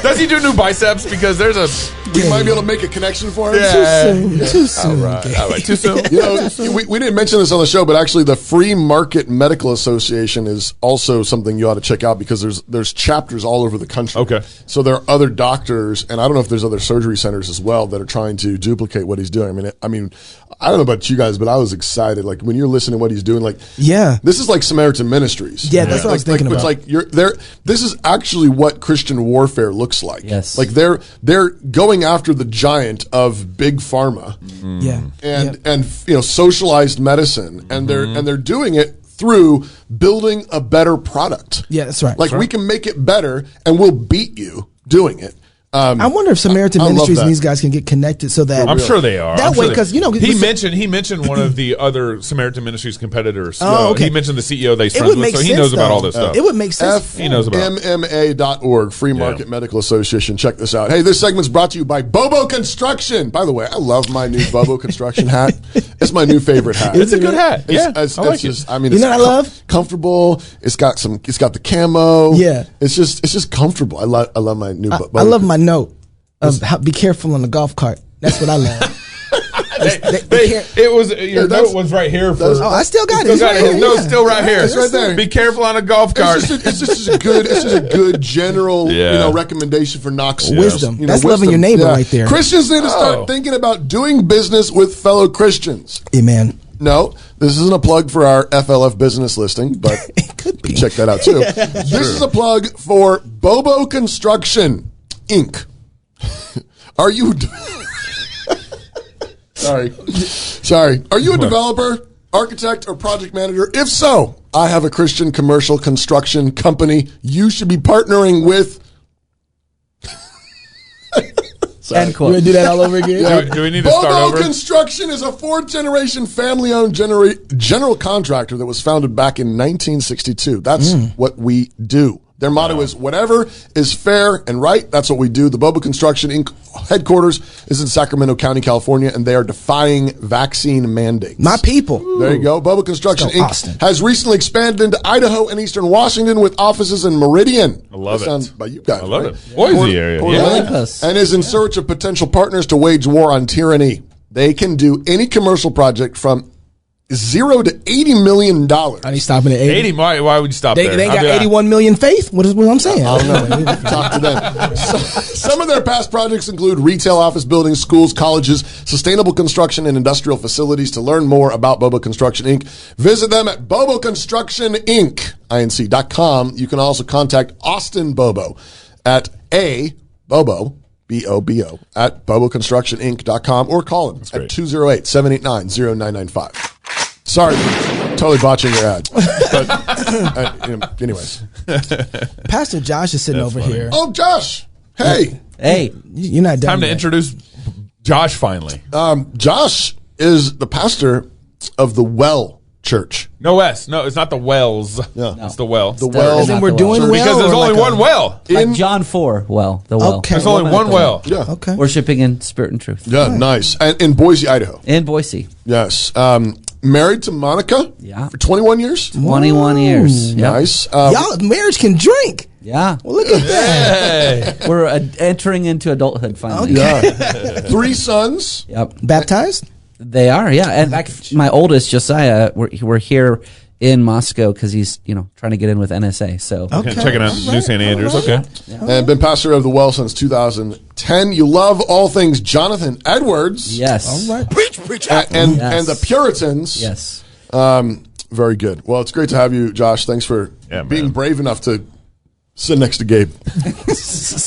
Does he do new biceps? Because there's we might be able to make a connection for him. Yeah. Too soon. All right. Too soon. We didn't mention this on the show, but actually the Free Market Medical Association is also something you ought to check out, because there's chapters all over the country. Okay. So there are other doctors, and I don't know if there's other surgery centers as well that are trying to duplicate what he's doing. I mean, I don't know about you guys, but I was excited. Like when you're listening to what he's doing, this is like Samaritan Ministries. Yeah, that's what I was thinking about. It's like you're there. This is actually what Christian warfare looks like. Yes. Like they're going after the giant of big pharma. Yeah. And socialized medicine, and they're doing it through building a better product. Yeah, that's right. Like we can make it better, and we'll beat you doing it. I wonder if Samaritan Ministries and these guys can get connected so that I'm sure they are. That way, because he mentioned one of the other Samaritan Ministries competitors. Oh, okay. He mentioned the CEO they friends with, so he knows about all this stuff. It would make sense. He knows about FMMA.org, Free Market Medical Association. Check this out. Hey, this segment's brought to you by Bobo Construction. By the way, I love my new Bobo Construction hat. It's my new favorite hat. It's a good hat. I like it. I mean, it's I love? Comfortable. It's got the camo. Yeah. It's just comfortable. I love my new Bobo. I love my note. Be careful on the golf cart. That's what I love. Your note was right here. I still got it. His note's still right here. It's right there. Be careful on a golf cart. It's just a good general recommendation for Knox. Wisdom. That's loving your neighbor right there. Christians need to start thinking about doing business with fellow Christians. Amen. No, this isn't a plug for our FLF business listing, but it could be. Check that out too. This is a plug for Bobo Construction Inc. Are you Sorry. Are you a developer, architect, or project manager? If so, I have a Christian commercial construction company you should be partnering with. End quote. You want to do that all over again? Yeah. Do we need to start over? Bobo Construction is a fourth-generation family-owned general contractor that was founded back in 1962. That's what we do. Their motto is, whatever is fair and right, that's what we do. The Bobo Construction Inc. headquarters is in Sacramento County, California, and they are defying vaccine mandates. My people. There you go. Bobo Construction Inc. has recently expanded into Idaho and eastern Washington with offices in Meridian. I love it. By you guys, I love it. Boise area. And is in search of potential partners to wage war on tyranny. They can do any commercial project from $0 to $80 million. Are they stopping at 80? Why would you stop there? They got 81 million faith? What I'm saying? I don't know. Talk to them. Some of their past projects include retail office buildings, schools, colleges, sustainable construction, and industrial facilities. To learn more about Bobo Construction Inc., visit them at boboconstructioninc.com. You can also contact Austin Bobo at Bobo, B-O-B-O, at boboconstructioninc.com or call him at 208-789-0995. Sorry for totally botching your ad. But, anyways. Pastor Josh is sitting over here. Oh, Josh. Hey. You're not done Time to yet. introduce Josh finally. Josh is the pastor of the Well Church. No S. No, it's not the Wells. Yeah. It's the Well. The Well. And then we're doing well. Because there's only one well. Like John 4, well, the well. Okay. There's only one well. Yeah. Okay. Worshiping in spirit and truth. Yeah, nice. And in Boise, Idaho. In Boise. Yes. Married to Monica for 21 years. 21 years. Yep. Nice. Y'all, marriage can drink. Yeah. Well, look at that. We're entering into adulthood finally. Yeah. 3 sons. Yep. Baptized? They are, yeah. In fact, my oldest, Josiah, we're here in Moscow because he's, trying to get in with NSA. So Checking out New St. Andrews. Okay. Yeah. And been pastor of the Well since 2010. You love all things Jonathan Edwards. Yes. All right. Preach. And the Puritans. Yes. Very good. Well, it's great to have you, Josh. Thanks for being brave enough to sit next to Gabe.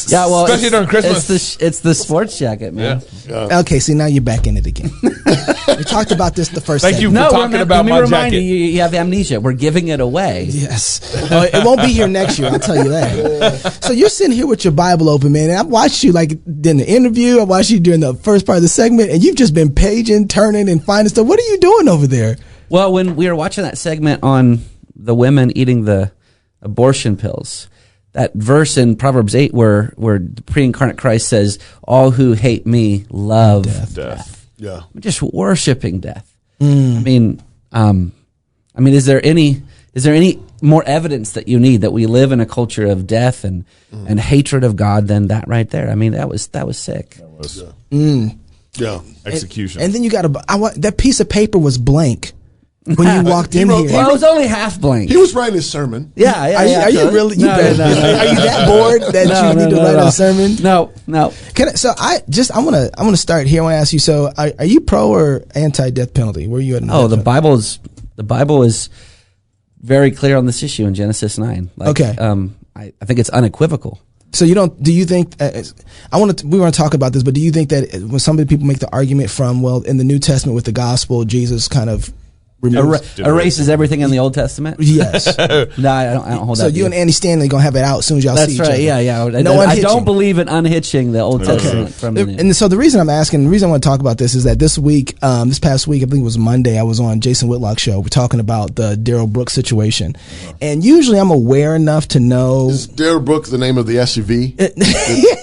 Yeah, well, especially during Christmas. It's the sports jacket, man. Yeah. Okay, see, now you're back in it again. We talked about this the first Thank you segment. for talking about my let me remind jacket. you have amnesia. We're giving it away. Yes. It won't be here next year, I'll tell you that. So you're sitting here with your Bible open, man, and I watched you like in the interview, I watched you during the first part of the segment, and you've just been paging, turning, and finding stuff. What are you doing over there? Well, when we were watching that segment on the women eating the abortion pills, that verse in Proverbs 8 where the pre-incarnate Christ says, all who hate me love death. Yeah. I'm just worshiping death. I mean, is there any more evidence that you need that we live in a culture of death and hatred of God than that right there? I mean, that was sick. That was Yeah. execution. And then you got that piece of paper was blank when you walked in here. Well, it was only half blank. He was writing his sermon. Yeah. Are you really? You better. No. Are you that bored that you need to write a sermon? No. I want to start here. I want to ask you. So, are you pro or anti-death penalty? Where are you at? The Bible is very clear on this issue in Genesis 9. Okay. I think it's unequivocal. So do you think, we want to talk about this, but do you think that when some of the people make the argument from, well, in the New Testament with the gospel, Jesus kind of erases everything in the Old Testament? Yes. No, I don't hold that. So you and Andy Stanley going to have it out as soon as y'all see each other. That's right, yeah. I don't believe in unhitching the Old Testament from the New. And so the reason I'm asking, the reason I want to talk about this is that this past week, I think it was Monday, I was on Jason Whitlock's show. We're talking about the Darrell Brooks situation. And usually I'm aware enough to know. Is Darrell Brooks the name of the SUV that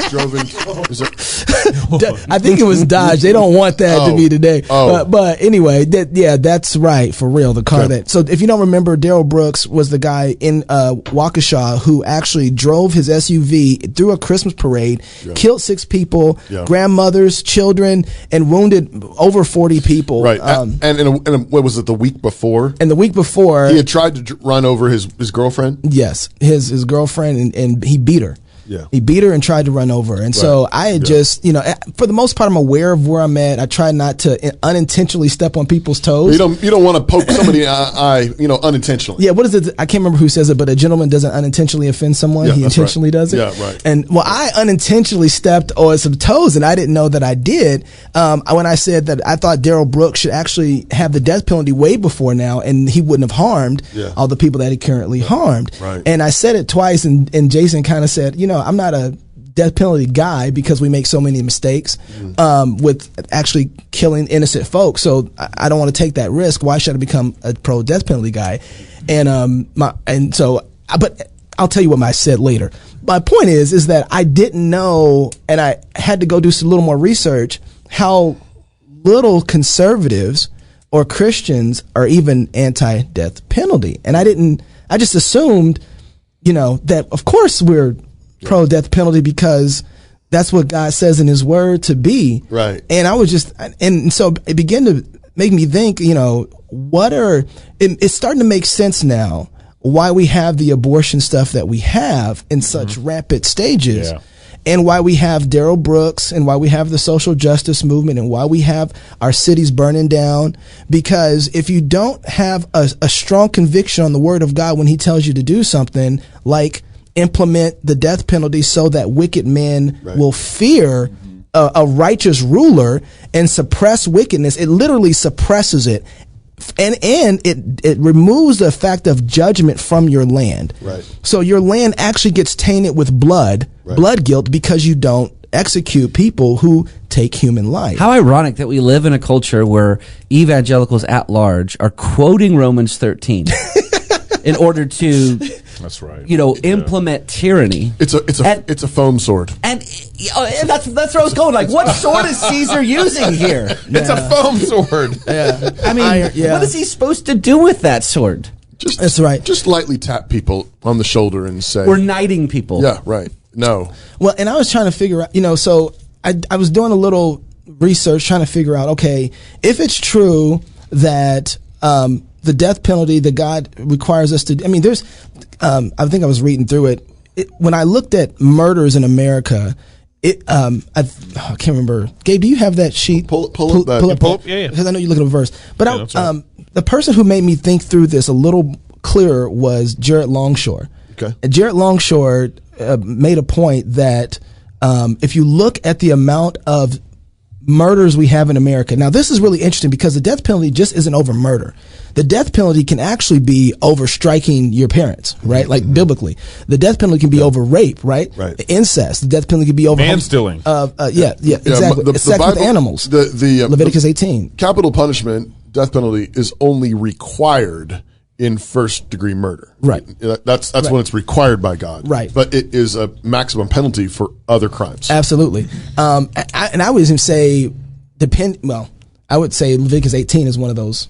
drove in? I think it was Dodge. They don't want that to be today. But anyway, that's right, for real. The car that. So if you don't remember, Darrell Brooks was the guy in Waukesha who actually drove his SUV through a Christmas parade, killed 6 people, grandmothers, children, and wounded over 40 people. Right. And what was it, the week before? And the week before, he had tried to run over his girlfriend. Yes, his girlfriend, and he beat her. Yeah. He beat her and tried to run over her. And so I had just, for the most part, I'm aware of where I'm at. I try not to unintentionally step on people's toes. You don't want to poke somebody in the eye, unintentionally. Yeah, what is it? I can't remember who says it, but a gentleman doesn't unintentionally offend someone. Yeah, he intentionally does it. Yeah, right. And I unintentionally stepped on some toes, and I didn't know that I did. When I said that I thought Darrell Brooks should actually have the death penalty way before now, and he wouldn't have harmed all the people that he currently harmed. Right. And I said it twice, and Jason kind of said, I'm not a death penalty guy because we make so many mistakes with actually killing innocent folks. So I don't want to take that risk. Why should I become a pro death penalty guy? But I'll tell you what I said later. My point is that I didn't know, and I had to go do a little more research, how little conservatives or Christians are even anti-death penalty. And I just assumed, that of course we're pro-death penalty because that's what God says in his word to be. Right. And I was so it began to make me think, it's starting to make sense now why we have the abortion stuff that we have in such rapid stages. Yeah. And why we have Darrell Brooks, and why we have the social justice movement, and why we have our cities burning down. Because if you don't have a strong conviction on the word of God when he tells you to do something, like implement the death penalty so that wicked men will fear a righteous ruler and suppress wickedness, it literally suppresses it. And it removes the effect of judgment from your land. Right. So your land actually gets tainted with blood guilt, because you don't execute people who take human life. How ironic that we live in a culture where evangelicals at large are quoting Romans 13 in order to, that's right, implement tyranny. It's a foam sword. And that's where I was going. Like, what sword is Caesar using here? It's a foam sword. Yeah. I mean, what is he supposed to do with that sword? That's right. Just lightly tap people on the shoulder and say, we're knighting people. Yeah, right. No. Well, and I was trying to figure out, so I was doing a little research trying to figure out, okay, if it's true that the death penalty that God requires us to, there's, I think I was reading through it. When I looked at murders in America, I can't remember. Gabe, do you have that sheet? Pull up. Yeah. Because I know you're looking at a verse. But right. The person who made me think through this a little clearer was Jared Longshore. Okay. And Jared Longshore made a point that if you look at the amount of murders we have in America. Now, this is really interesting because the death penalty just isn't over murder. The death penalty can actually be over striking your parents, right? Like biblically. The death penalty can be over rape, right? Right. Incest. The death penalty can be over man-stealing. Exactly. Sex with animals. Leviticus 18. Capital punishment, death penalty, is only required in first-degree murder. Right. That's when it's required by God. Right. But it is a maximum penalty for other crimes. Absolutely. And I would even say, I would say Leviticus 18 is one of those.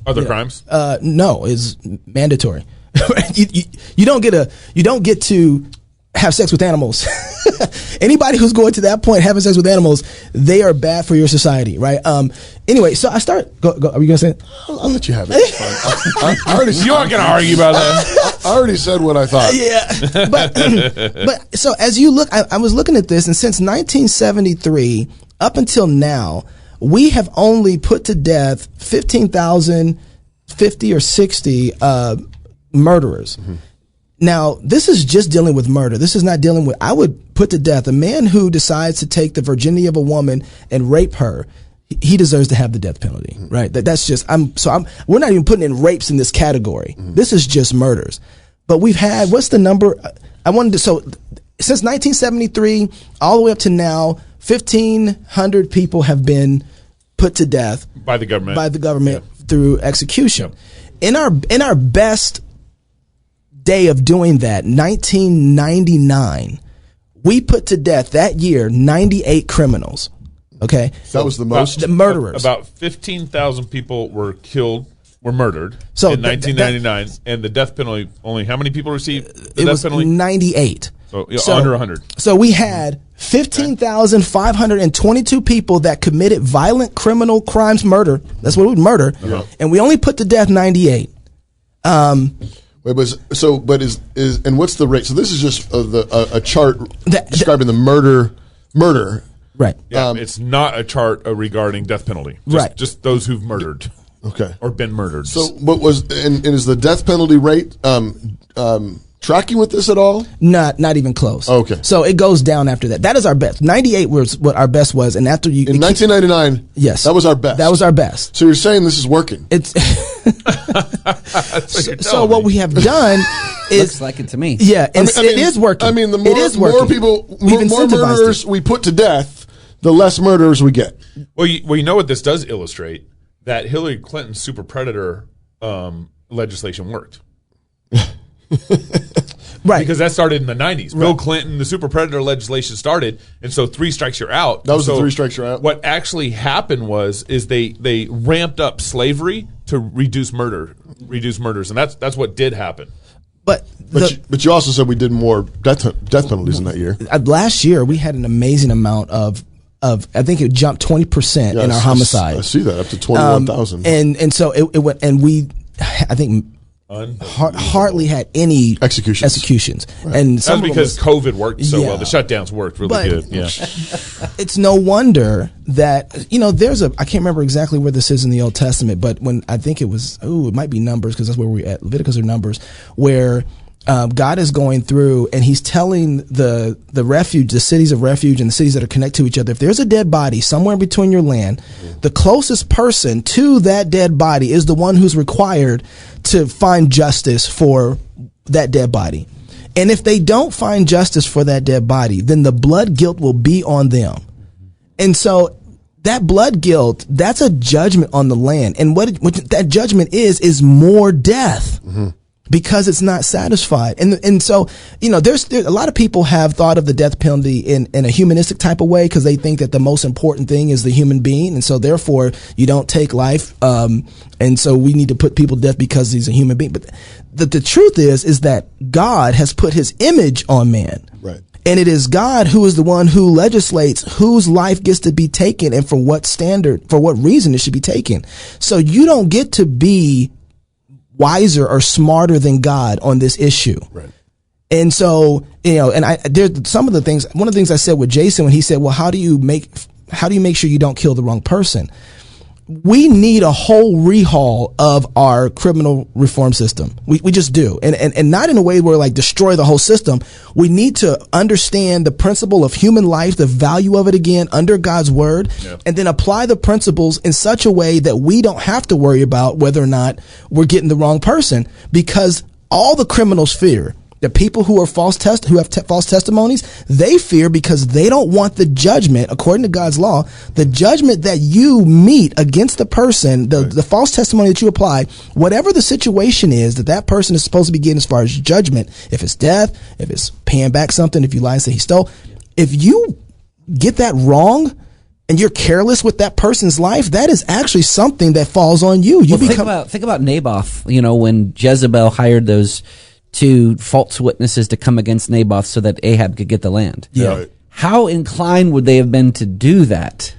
Other crimes? No, is mandatory. You don't get to have sex with animals. Anybody who's going to that point having sex with animals, they are bad for your society, right? Anyway, so I start. Go, are you gonna say it? I'll let you have it. I already. You aren't gonna argue about that. I already said what I thought. Yeah, but so as you look, I was looking at this, and since 1973 up until now, we have only put to death 15,050 or 60 murderers. Mm-hmm. Now, this is just dealing with murder. This is not dealing with, I would put to death a man who decides to take the virginity of a woman and rape her. He deserves to have the death penalty, mm-hmm. right? That's just, we're not even putting in rapes in this category. Mm-hmm. This is just murders. But we've had, what's the number? So since 1973, all the way up to now, 1,500 people have been put to death by the government through execution. Yep. In our best day of doing that, 1999, we put to death that year 98 criminals. Okay, that was the most. The murderers. About 15,000 people were murdered in 1999, and the death penalty, only how many people received the death penalty? 98. So under 100. So we had 15,522 people that committed violent criminal crimes, murder. That's what we would murder. Uh-huh. And we only put to death 98. Wait But what's the rate? So this is just a chart describing the murder. Right. Yeah, it's not a chart regarding death penalty. Just those who've murdered. Okay. Or been murdered. So what was and is the death penalty rate tracking with this at all? Not even close. Okay. So it goes down after that. That is our best. 98 was what our best was, and after you in 1999, yes, that was our best. That was our best. So you're saying this is working? It's so what we have done is looks like it to me. Yeah, and it is working. I mean, the it is more people, more murderers we put to death, the less murderers we get. Well, you know what this does illustrate? That Hillary Clinton's super predator legislation worked. Right. Because that started in the 90s. Right. Bill Clinton, the super predator legislation started, and so 3 strikes you're out. That was the 3 strikes you're out. What actually happened is they ramped up slavery to reduce murders, and that's what did happen. But you also said we did more death penalties in that year. Last year we had an amazing amount of I think it jumped 20% in our homicides. I see that, up to 21,000. And so it went, and we, I think, hardly had any executions. Right. And that's because COVID worked so well. The shutdowns worked really good. Yeah. It's no wonder that, I can't remember exactly where this is in the Old Testament, but when I think it might be Numbers, because that's where we're at, Leviticus or Numbers, where God is going through and he's telling the refuge, the cities of refuge and the cities that are connected to each other, if there's a dead body somewhere between your land, the closest person to that dead body is the one who's required to find justice for that dead body. And if they don't find justice for that dead body, then the blood guilt will be on them. And so that blood guilt, that's a judgment on the land. And what that judgment is more death. Mm-hmm. Because it's not satisfied. And so, there's a lot of people have thought of the death penalty in a humanistic type of way, because they think that the most important thing is the human being. And so therefore you don't take life. And so we need to put people to death because he's a human being. But the truth is that God has put his image on man. Right. And it is God who is the one who legislates whose life gets to be taken and for what reason it should be taken. So you don't get to be wiser or smarter than God on this issue. Right. And so, there's some of the things, one of the things I said with Jason when he said, well, how do you make sure you don't kill the wrong person? We need a whole rehaul of our criminal reform system. We just do. And not in a way where destroy the whole system. We need to understand the principle of human life, the value of it again under God's word, and then apply the principles in such a way that we don't have to worry about whether or not we're getting the wrong person, because all the criminals fear. The people who are false testimonies, they fear because they don't want the judgment, according to God's law, the judgment that you meet against the person, the false testimony that you apply, whatever the situation is that person is supposed to be getting as far as judgment, if it's death, if it's paying back something, if you lie and say he stole, if you get that wrong and you're careless with that person's life, that is actually something that falls on you. Think about Naboth, when Jezebel hired those 2 false witnesses to come against Naboth so that Ahab could get the land. Yeah. Right. How inclined would they have been to do that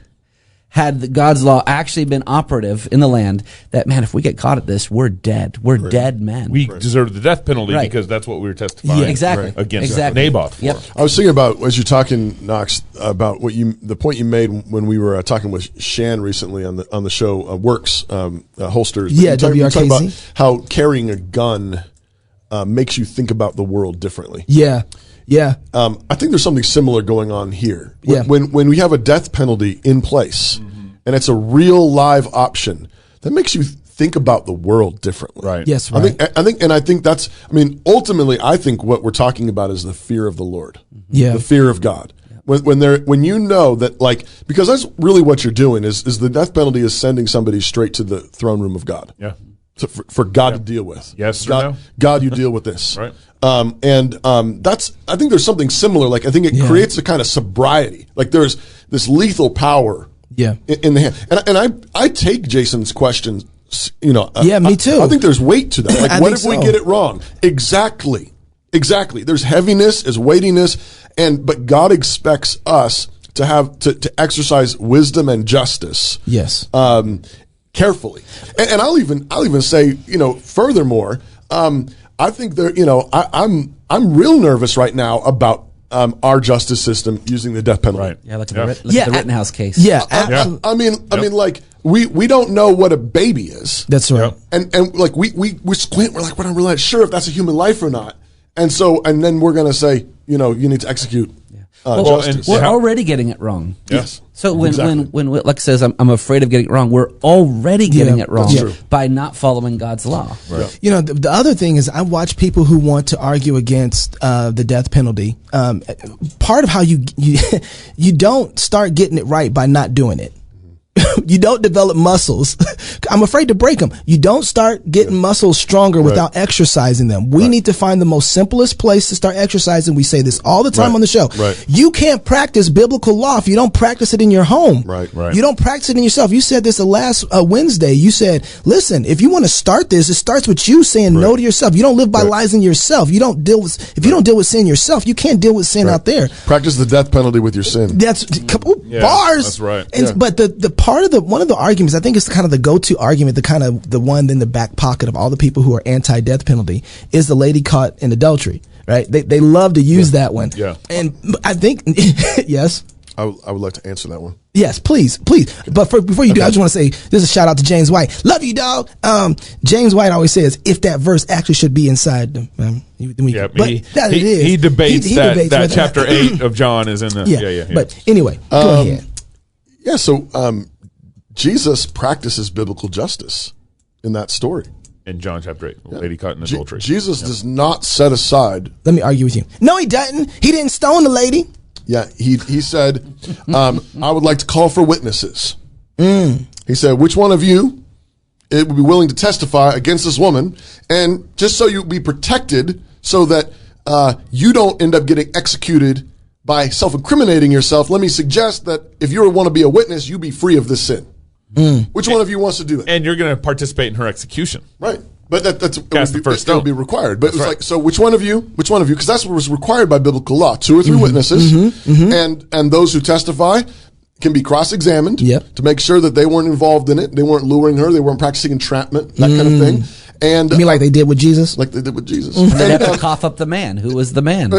had God's law actually been operative in the land? That, man, if we get caught at this, we're dead. We're dead men. We deserve the death penalty because that's what we were testifying against Naboth for. Yep. I was thinking about, as you're talking, Knox, about the point you made when we were talking with Shan recently on the show, Works Holsters. Yeah, WRKZ. Talking about how carrying a gun makes you think about the world differently. Yeah. I think there's something similar going on here. Yeah. When we have a death penalty in place, and it's a real live option, that makes you think about the world differently. Right. Yes. Right. I think that's. Ultimately, I think what we're talking about is the fear of the Lord. Yeah. The fear of God. When you know that, because that's really what you're doing is the death penalty is sending somebody straight to the throne room of God. Yeah. For God to deal with. Yes, God, you deal with this. Right. That's, I think there's something similar. I think it creates a kind of sobriety. There's this lethal power in the hand. And I take Jason's questions, me too. I think there's weight to that. What if we get it wrong? Exactly. There's heaviness, there's weightiness, but God expects us to have, to exercise wisdom and justice. Yes. Carefully. And I'll even say, furthermore, I think I'm real nervous right now about our justice system using the death penalty. Right. Yeah, look at the Rittenhouse case. Yeah. I mean, like we don't know what a baby is. That's right. And like we squint. We're like, we're not really sure if that's a human life or not. And then we're gonna say, you need to execute. Justice. We're already getting it wrong. Yes. So when Whitlock says, I'm afraid of getting it wrong, we're already getting it wrong by not following God's law. Right. The other thing is I watch people who want to argue against the death penalty. Part of how you don't start getting it right by not doing it. You don't develop muscles. I'm afraid to break them. You don't start getting muscles stronger without exercising them. We need to find the most simplest place to start exercising. We say this all the time on the show. Right. You can't practice biblical law if you don't practice it in your home. Right. You don't practice it in yourself. You said this last Wednesday. You said, listen, if you want to start this, it starts with you saying no to yourself. You don't live by lies in yourself. You don't deal with, if you don't deal with sin yourself, you can't deal with sin out there. Practice the death penalty with your sin. That's bars. That's right. But the part of one of the arguments, I think it's kind of the go-to argument, the one in the back pocket of all the people who are anti-death penalty, is the lady caught in adultery, right? They love to use that one. Yeah. And I think, yes. I would like to answer that one. Yes, please. But before you do, I just want to say, this is a shout out to James White. Love you, dog. James White always says, if that verse actually should be inside them. He debates that chapter 8 of John is in the. Yeah. But anyway, go ahead. Yeah, so Jesus practices biblical justice in that story. In John chapter 8, lady caught in adultery. Jesus does not set aside. Let me argue with you. No, he doesn't. He didn't stone the lady. Yeah, he said, I would like to call for witnesses. He said, which one of you would be willing to testify against this woman? And just so you be protected so that you don't end up getting executed by self-incriminating yourself, let me suggest that if you want to be a witness, you be free of this sin. Which one of you wants to do it? And you're going to participate in her execution. Right. But that's the first stone. It would be required. But it was like, so which one of you? Because that's what was required by biblical law. 2 or 3 witnesses. And those who testify can be cross-examined to make sure that they weren't involved in it. They weren't luring her. They weren't practicing entrapment, that kind of thing. And you mean like they did with Jesus? Like they did with Jesus. They have to cough up the man. Who was the man?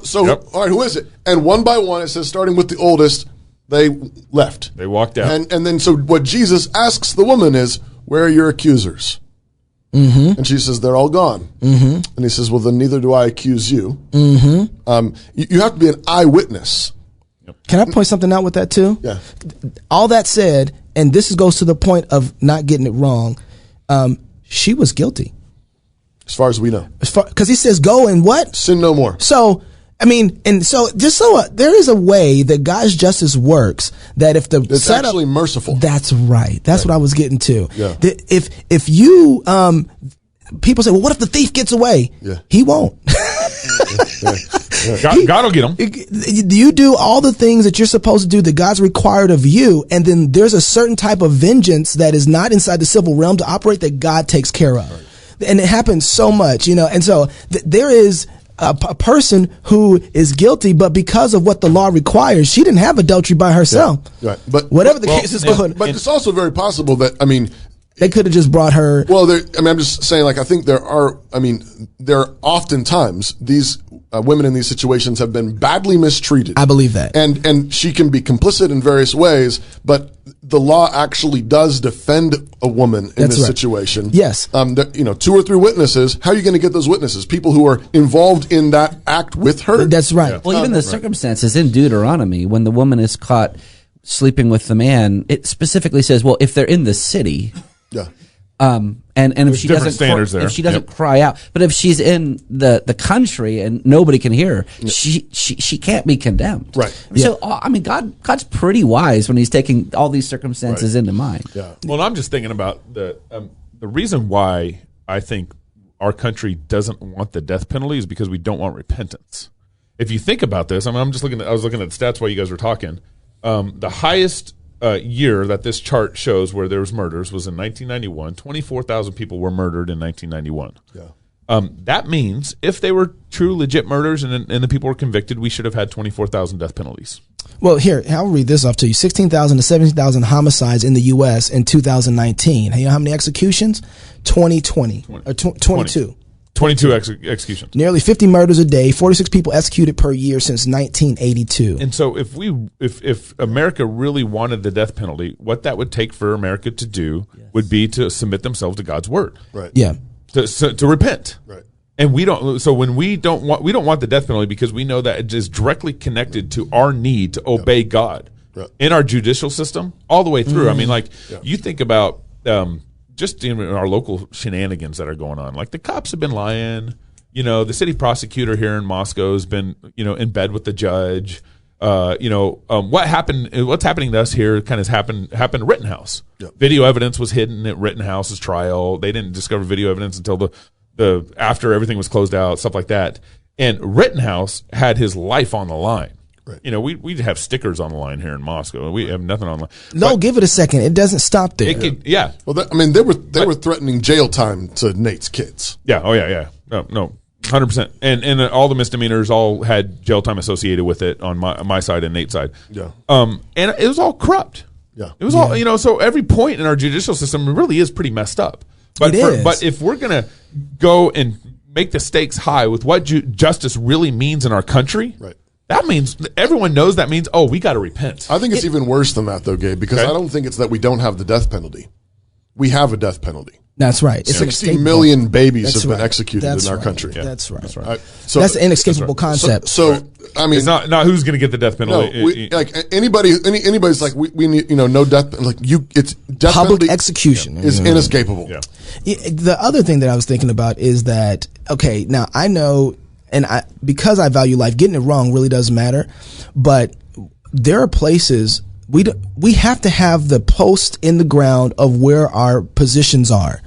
So all right, who is it? And one by one, it says, starting with the oldest, they left. They walked out. And then so what Jesus asks the woman is, where are your accusers? And she says, they're all gone. And he says, well, then neither do I accuse you. You have to be an eyewitness. Can I point something out with that too? Yeah. All that said, and this goes to the point of not getting it wrong, she was guilty. As far as we know. Because he says, go and what? Sin no more. So, I mean, and so just so there is a way that God's justice works that if the it's setup, actually merciful. That's right. That's what I was getting to. Yeah. If you people say, well, what if the thief gets away? Yeah. He won't. God will get him. You do all the things that you're supposed to do that God's required of you, and then there's a certain type of vengeance that is not inside the civil realm to operate that God takes care of. Right. And it happens so much, and so there is a person who is guilty, but because of what the law requires, she didn't have adultery by herself. Yeah. Right. But whatever the case is going. But it's also very possible that, they could have just brought her. Well, I'm just saying, I think there are oftentimes these women in these situations have been badly mistreated. I believe that. And she can be complicit in various ways, but the law actually does defend a woman in this situation. Yes. 2 or 3 witnesses. How are you going to get those witnesses? People who are involved in that act with her? That's right. Yeah. Well, even the circumstances in Deuteronomy, when the woman is caught sleeping with the man, it specifically says, well, if they're in the city. Yeah. And if she doesn't cry out, but if she's in the country and nobody can hear her, she can't be condemned. Right. So God's pretty wise when He's taking all these circumstances into mind. Yeah. Well, I'm just thinking about the reason why I think our country doesn't want the death penalty is because we don't want repentance. If you think about this, I was looking at the stats while you guys were talking. The highest year that this chart shows where there was murders was in 1991. 24,000 people were murdered in 1991. Yeah. That means if they were true, legit murders and the people were convicted, we should have had 24,000 death penalties. Well, here, I'll read this off to you. 16,000 to 17,000 homicides in the U.S. in 2019. You know how many executions? 22. 22 executions. Nearly 50 murders a day, 46 people executed per year since 1982. And so if America really wanted the death penalty, what that would take for America to do would be to submit themselves to God's word. Right. Yeah. To repent. Right. And we don't. So when we don't want the death penalty because we know that it is directly connected to our need to obey God in our judicial system all the way through. I mean, like you think about just in our local shenanigans that are going on. Like the cops have been lying. You know, the city prosecutor here in Moscow has been in bed with the judge. What's happening to us here kind of happened at Rittenhouse. Yep. Video evidence was hidden at Rittenhouse's trial. They didn't discover video evidence until the after everything was closed out, stuff like that. And Rittenhouse had his life on the line. Right. You know, we have stickers on the line here in Moscow. We have nothing on the line. No, give it a second. It doesn't stop there. Well, they were threatening jail time to Nate's kids. Yeah. Oh, yeah. No. 100%. And all the misdemeanors all had jail time associated with it on my side and Nate's side. Yeah. And it was all corrupt. Yeah. It was all, so every point in our judicial system really is pretty messed up. But if we're going to go and make the stakes high with what justice really means in our country, right. That means everyone knows that means, we got to repent. I think it's even worse than that, though, Gabe, because I don't think it's that we don't have the death penalty. We have a death penalty. That's right. It's 60 million babies have been exexecuted in our country. Yeah. That's right. That's right. That's an inescapable concept. So I mean, it's not who's going to get the death penalty. Like anybody's like we need no death. Like it's death public execution is inescapable. Yeah. The other thing that I was thinking about is that now I know, and because I value life, getting it wrong really does matter, but there are places. We have to have the post in the ground of where our positions are.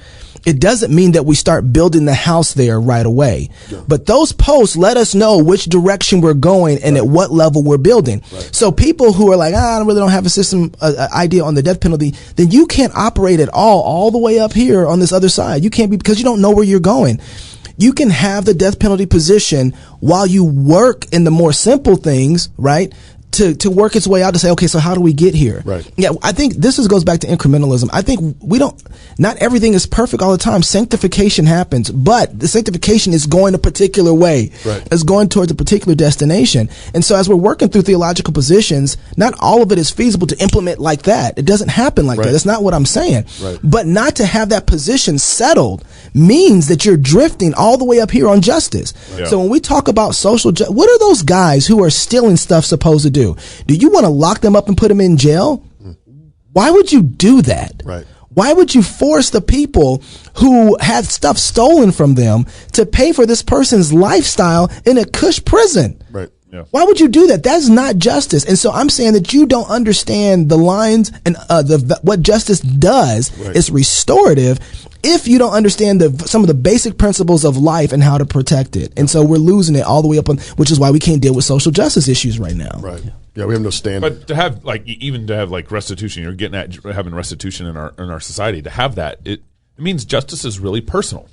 It doesn't mean that we start building the house there right away. Yeah. But those posts let us know which direction we're going and at what level we're building. Right. So people who are like, I really don't have a system idea on the death penalty, then you can't operate at all the way up here on this other side. You can't be, because you don't know where you're going. You can have the death penalty position while you work in the more simple things, right? To work its way out to say, okay, so how do we get here? Right. Yeah, I think this goes back to incrementalism. I think not everything is perfect all the time. Sanctification happens, but the sanctification is going a particular way. Right. It's going towards a particular destination. And so as we're working through theological positions, not all of it is feasible to implement like that. It doesn't happen like that. That's not what I'm saying. Right. But not to have that position settled means that you're drifting all the way up here on justice. Right. So when we talk about social justice, what are those guys who are stealing stuff supposed to do? Do you want to lock them up and put them in jail? Why would you do that? Right. Why would you force the people who had stuff stolen from them to pay for this person's lifestyle in a cush prison? Right. Yeah. Why would you do that? That's not justice. And so I'm saying that you don't understand the lines and what justice does is restorative if you don't understand some of the basic principles of life and how to protect it. And so we're losing it all the way up on, which is why we can't deal with social justice issues right now. Right. Yeah, we have no standard. But to have restitution, you're getting at having restitution in our society. To have that, it means justice is really personal.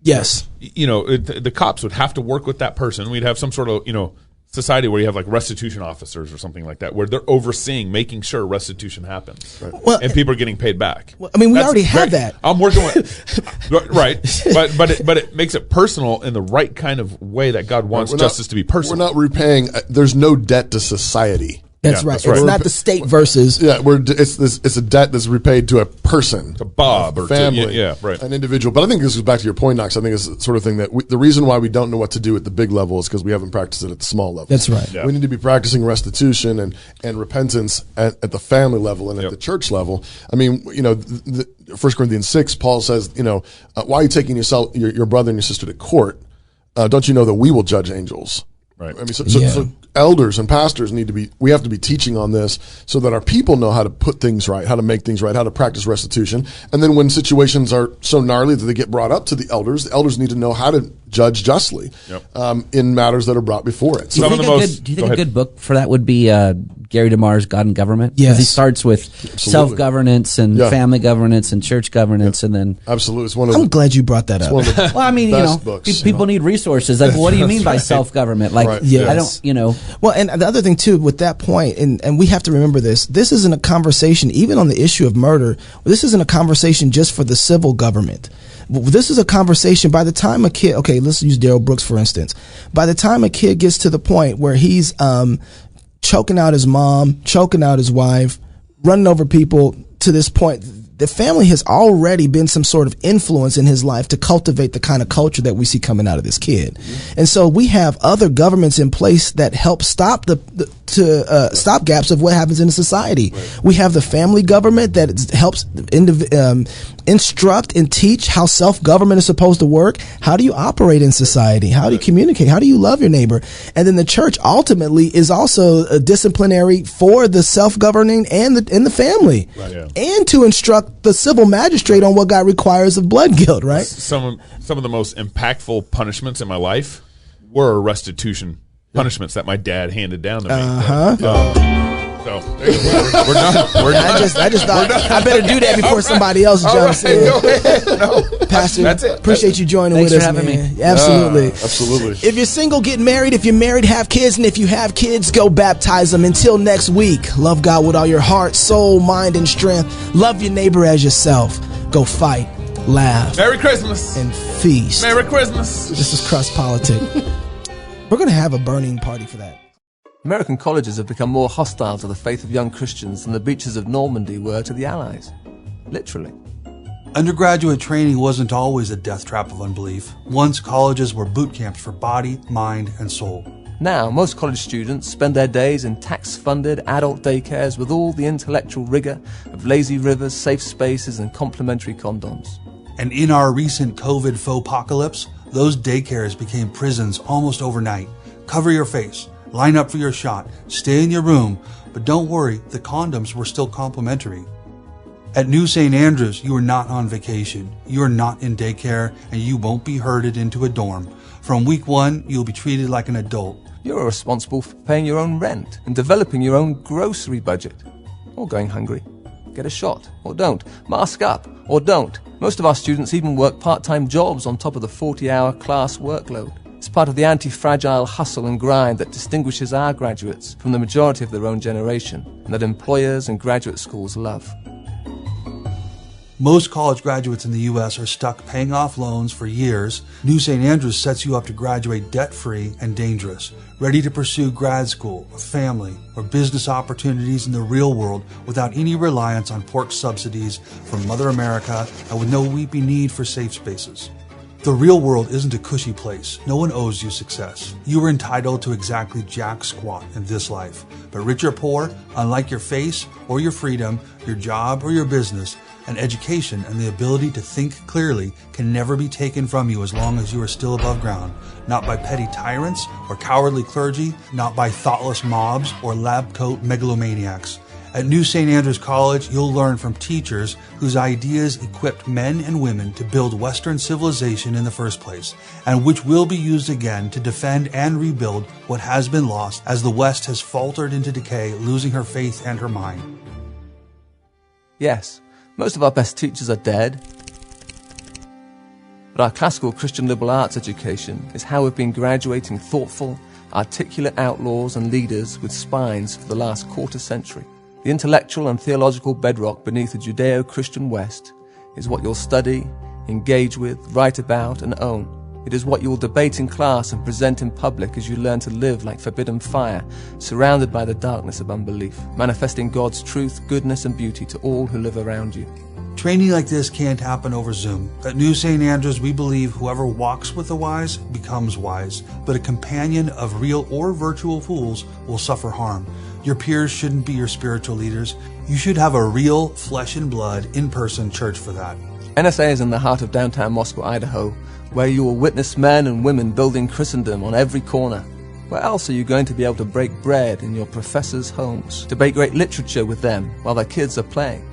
Yes. The cops would have to work with that person. We'd have some sort of, society where you have like restitution officers or something like that, where they're overseeing, making sure restitution happens, and people are getting paid back. Well, I mean, we already have that. I'm working with right, but it makes it personal in the right kind of way that God wants justice to be personal. We're not repaying. There's no debt to society. That's right. It's not the state versus. Yeah, it's a debt that's repaid to a person, to Bob, or family, right, an individual. But I think this goes back to your point, Knox. I think it's the sort of thing that the reason why we don't know what to do at the big level is because we haven't practiced it at the small level. That's right. Yeah. We need to be practicing restitution and repentance at the family level and at the church level. I mean, 1 Corinthians 6, Paul says, why are you taking your brother and your sister to court? Don't you know that we will judge angels? Right. I mean, so elders and pastors we have to be teaching on this so that our people know how to put things right, how to make things right, how to practice restitution. And then when situations are so gnarly that they get brought up to the elders need to know how to judge justly in matters that are brought before it. Do you think a good book for that would be Gary DeMar's God and Government? Yes. Because he starts with self-governance and family governance and church governance, and then absolutely, it's one of. I'm glad you brought that up. Well, I mean, books, people need resources. Like, what do you mean by self-government? Like, I don't, Well, and the other thing too, with that point, and we have to remember this isn't a conversation, even on the issue of murder, this isn't a conversation just for the civil government. This is a conversation. By the time a kid, okay, let's use Daryl Brooks for instance. By the time a kid gets to the point where he's choking out his mom, choking out his wife, running over people, to this point, the family has already been some sort of influence in his life to cultivate the kind of culture that we see coming out of this kid. And so we have other governments in place that help stop stop gaps of what happens in a society. Right. We have the family government that helps instruct and teach how self-government is supposed to work. How do you operate in society? How do you communicate? How do you love your neighbor? And then the church ultimately is also a disciplinary for the self-governing and the family, right, yeah, and to instruct the civil magistrate on what God requires of blood guilt, right? Some of the most impactful punishments in my life were restitution punishments that my dad handed down to me. So there you go. We're done. I just thought I better do that before somebody else jumps in. Go ahead. No, Pastor, that's it. Appreciate you joining Thanks with us, for having man. me. Absolutely. Absolutely. If you're single, get married. If you're married, have kids. And if you have kids, go baptize them. Until next week, love God with all your heart, soul, mind, and strength. Love your neighbor as yourself. Go fight, laugh. Merry Christmas. And feast. Merry Christmas. This is Crust Politic. We're going to have a burning party for that. American colleges have become more hostile to the faith of young Christians than the beaches of Normandy were to the Allies. Literally. Undergraduate training wasn't always a death trap of unbelief. Once colleges were boot camps for body, mind, and soul. Now, most college students spend their days in tax-funded adult daycares with all the intellectual rigor of lazy rivers, safe spaces, and complimentary condoms. And in our recent COVID faux-apocalypse, those daycares became prisons almost overnight. Cover your face. Line up for your shot, stay in your room, but don't worry, the condoms were still complimentary. At New St. Andrews, you are not on vacation, you are not in daycare, and you won't be herded into a dorm. From week 1, you'll be treated like an adult. You're responsible for paying your own rent and developing your own grocery budget. Or going hungry. Get a shot, or don't. Mask up, or don't. Most of our students even work part-time jobs on top of the 40-hour class workload. It's part of the anti-fragile hustle and grind that distinguishes our graduates from the majority of their own generation, and that employers and graduate schools love. Most college graduates in the U.S. are stuck paying off loans for years. New St. Andrews sets you up to graduate debt-free and dangerous, ready to pursue grad school, a family, or business opportunities in the real world without any reliance on pork subsidies from Mother America and with no weeping need for safe spaces. The real world isn't a cushy place. No one owes you success. You are entitled to exactly jack squat in this life. But rich or poor, unlike your face or your freedom, your job or your business, an education and the ability to think clearly can never be taken from you as long as you are still above ground. Not by petty tyrants or cowardly clergy, not by thoughtless mobs or lab coat megalomaniacs. At New St. Andrews College, you'll learn from teachers whose ideas equipped men and women to build Western civilization in the first place, and which will be used again to defend and rebuild what has been lost as the West has faltered into decay, losing her faith and her mind. Yes, most of our best teachers are dead. But our classical Christian liberal arts education is how we've been graduating thoughtful, articulate outlaws and leaders with spines for the last quarter century. The intellectual and theological bedrock beneath the Judeo-Christian West is what you'll study, engage with, write about, and own. It is what you will debate in class and present in public as you learn to live like forbidden fire, surrounded by the darkness of unbelief, manifesting God's truth, goodness, and beauty to all who live around you. Training like this can't happen over Zoom. At New St. Andrews, we believe whoever walks with the wise becomes wise, but a companion of real or virtual fools will suffer harm. Your peers shouldn't be your spiritual leaders. You should have a real flesh and blood in-person church for that. NSA is in the heart of downtown Moscow, Idaho, where you will witness men and women building Christendom on every corner. Where else are you going to be able to break bread in your professors' homes, debate great literature with them while their kids are playing,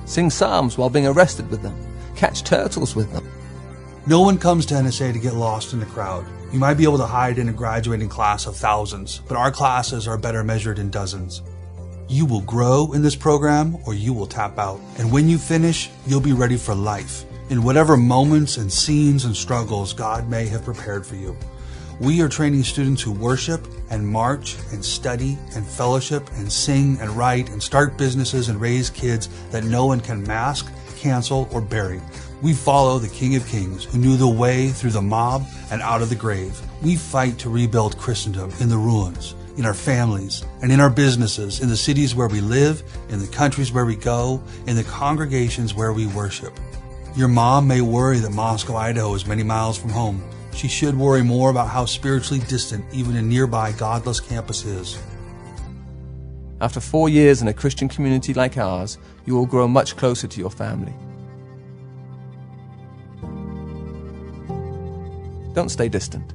sing psalms while being arrested with them, catch turtles with them? No one comes to NSA to get lost in the crowd. You might be able to hide in a graduating class of thousands, but our classes are better measured in dozens. You will grow in this program or you will tap out. And when you finish, you'll be ready for life, in whatever moments and scenes and struggles God may have prepared for you. We are training students who worship and march and study and fellowship and sing and write and start businesses and raise kids that no one can mask, cancel, or bury. We follow the King of Kings, who knew the way through the mob and out of the grave. We fight to rebuild Christendom in the ruins, in our families, and in our businesses, in the cities where we live, in the countries where we go, in the congregations where we worship. Your mom may worry that Moscow, Idaho is many miles from home. She should worry more about how spiritually distant even a nearby godless campus is. After 4 years in a Christian community like ours, you will grow much closer to your family. Don't stay distant.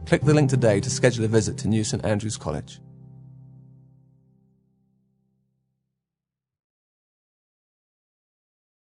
Click the link today to schedule a visit to New St. Andrews College.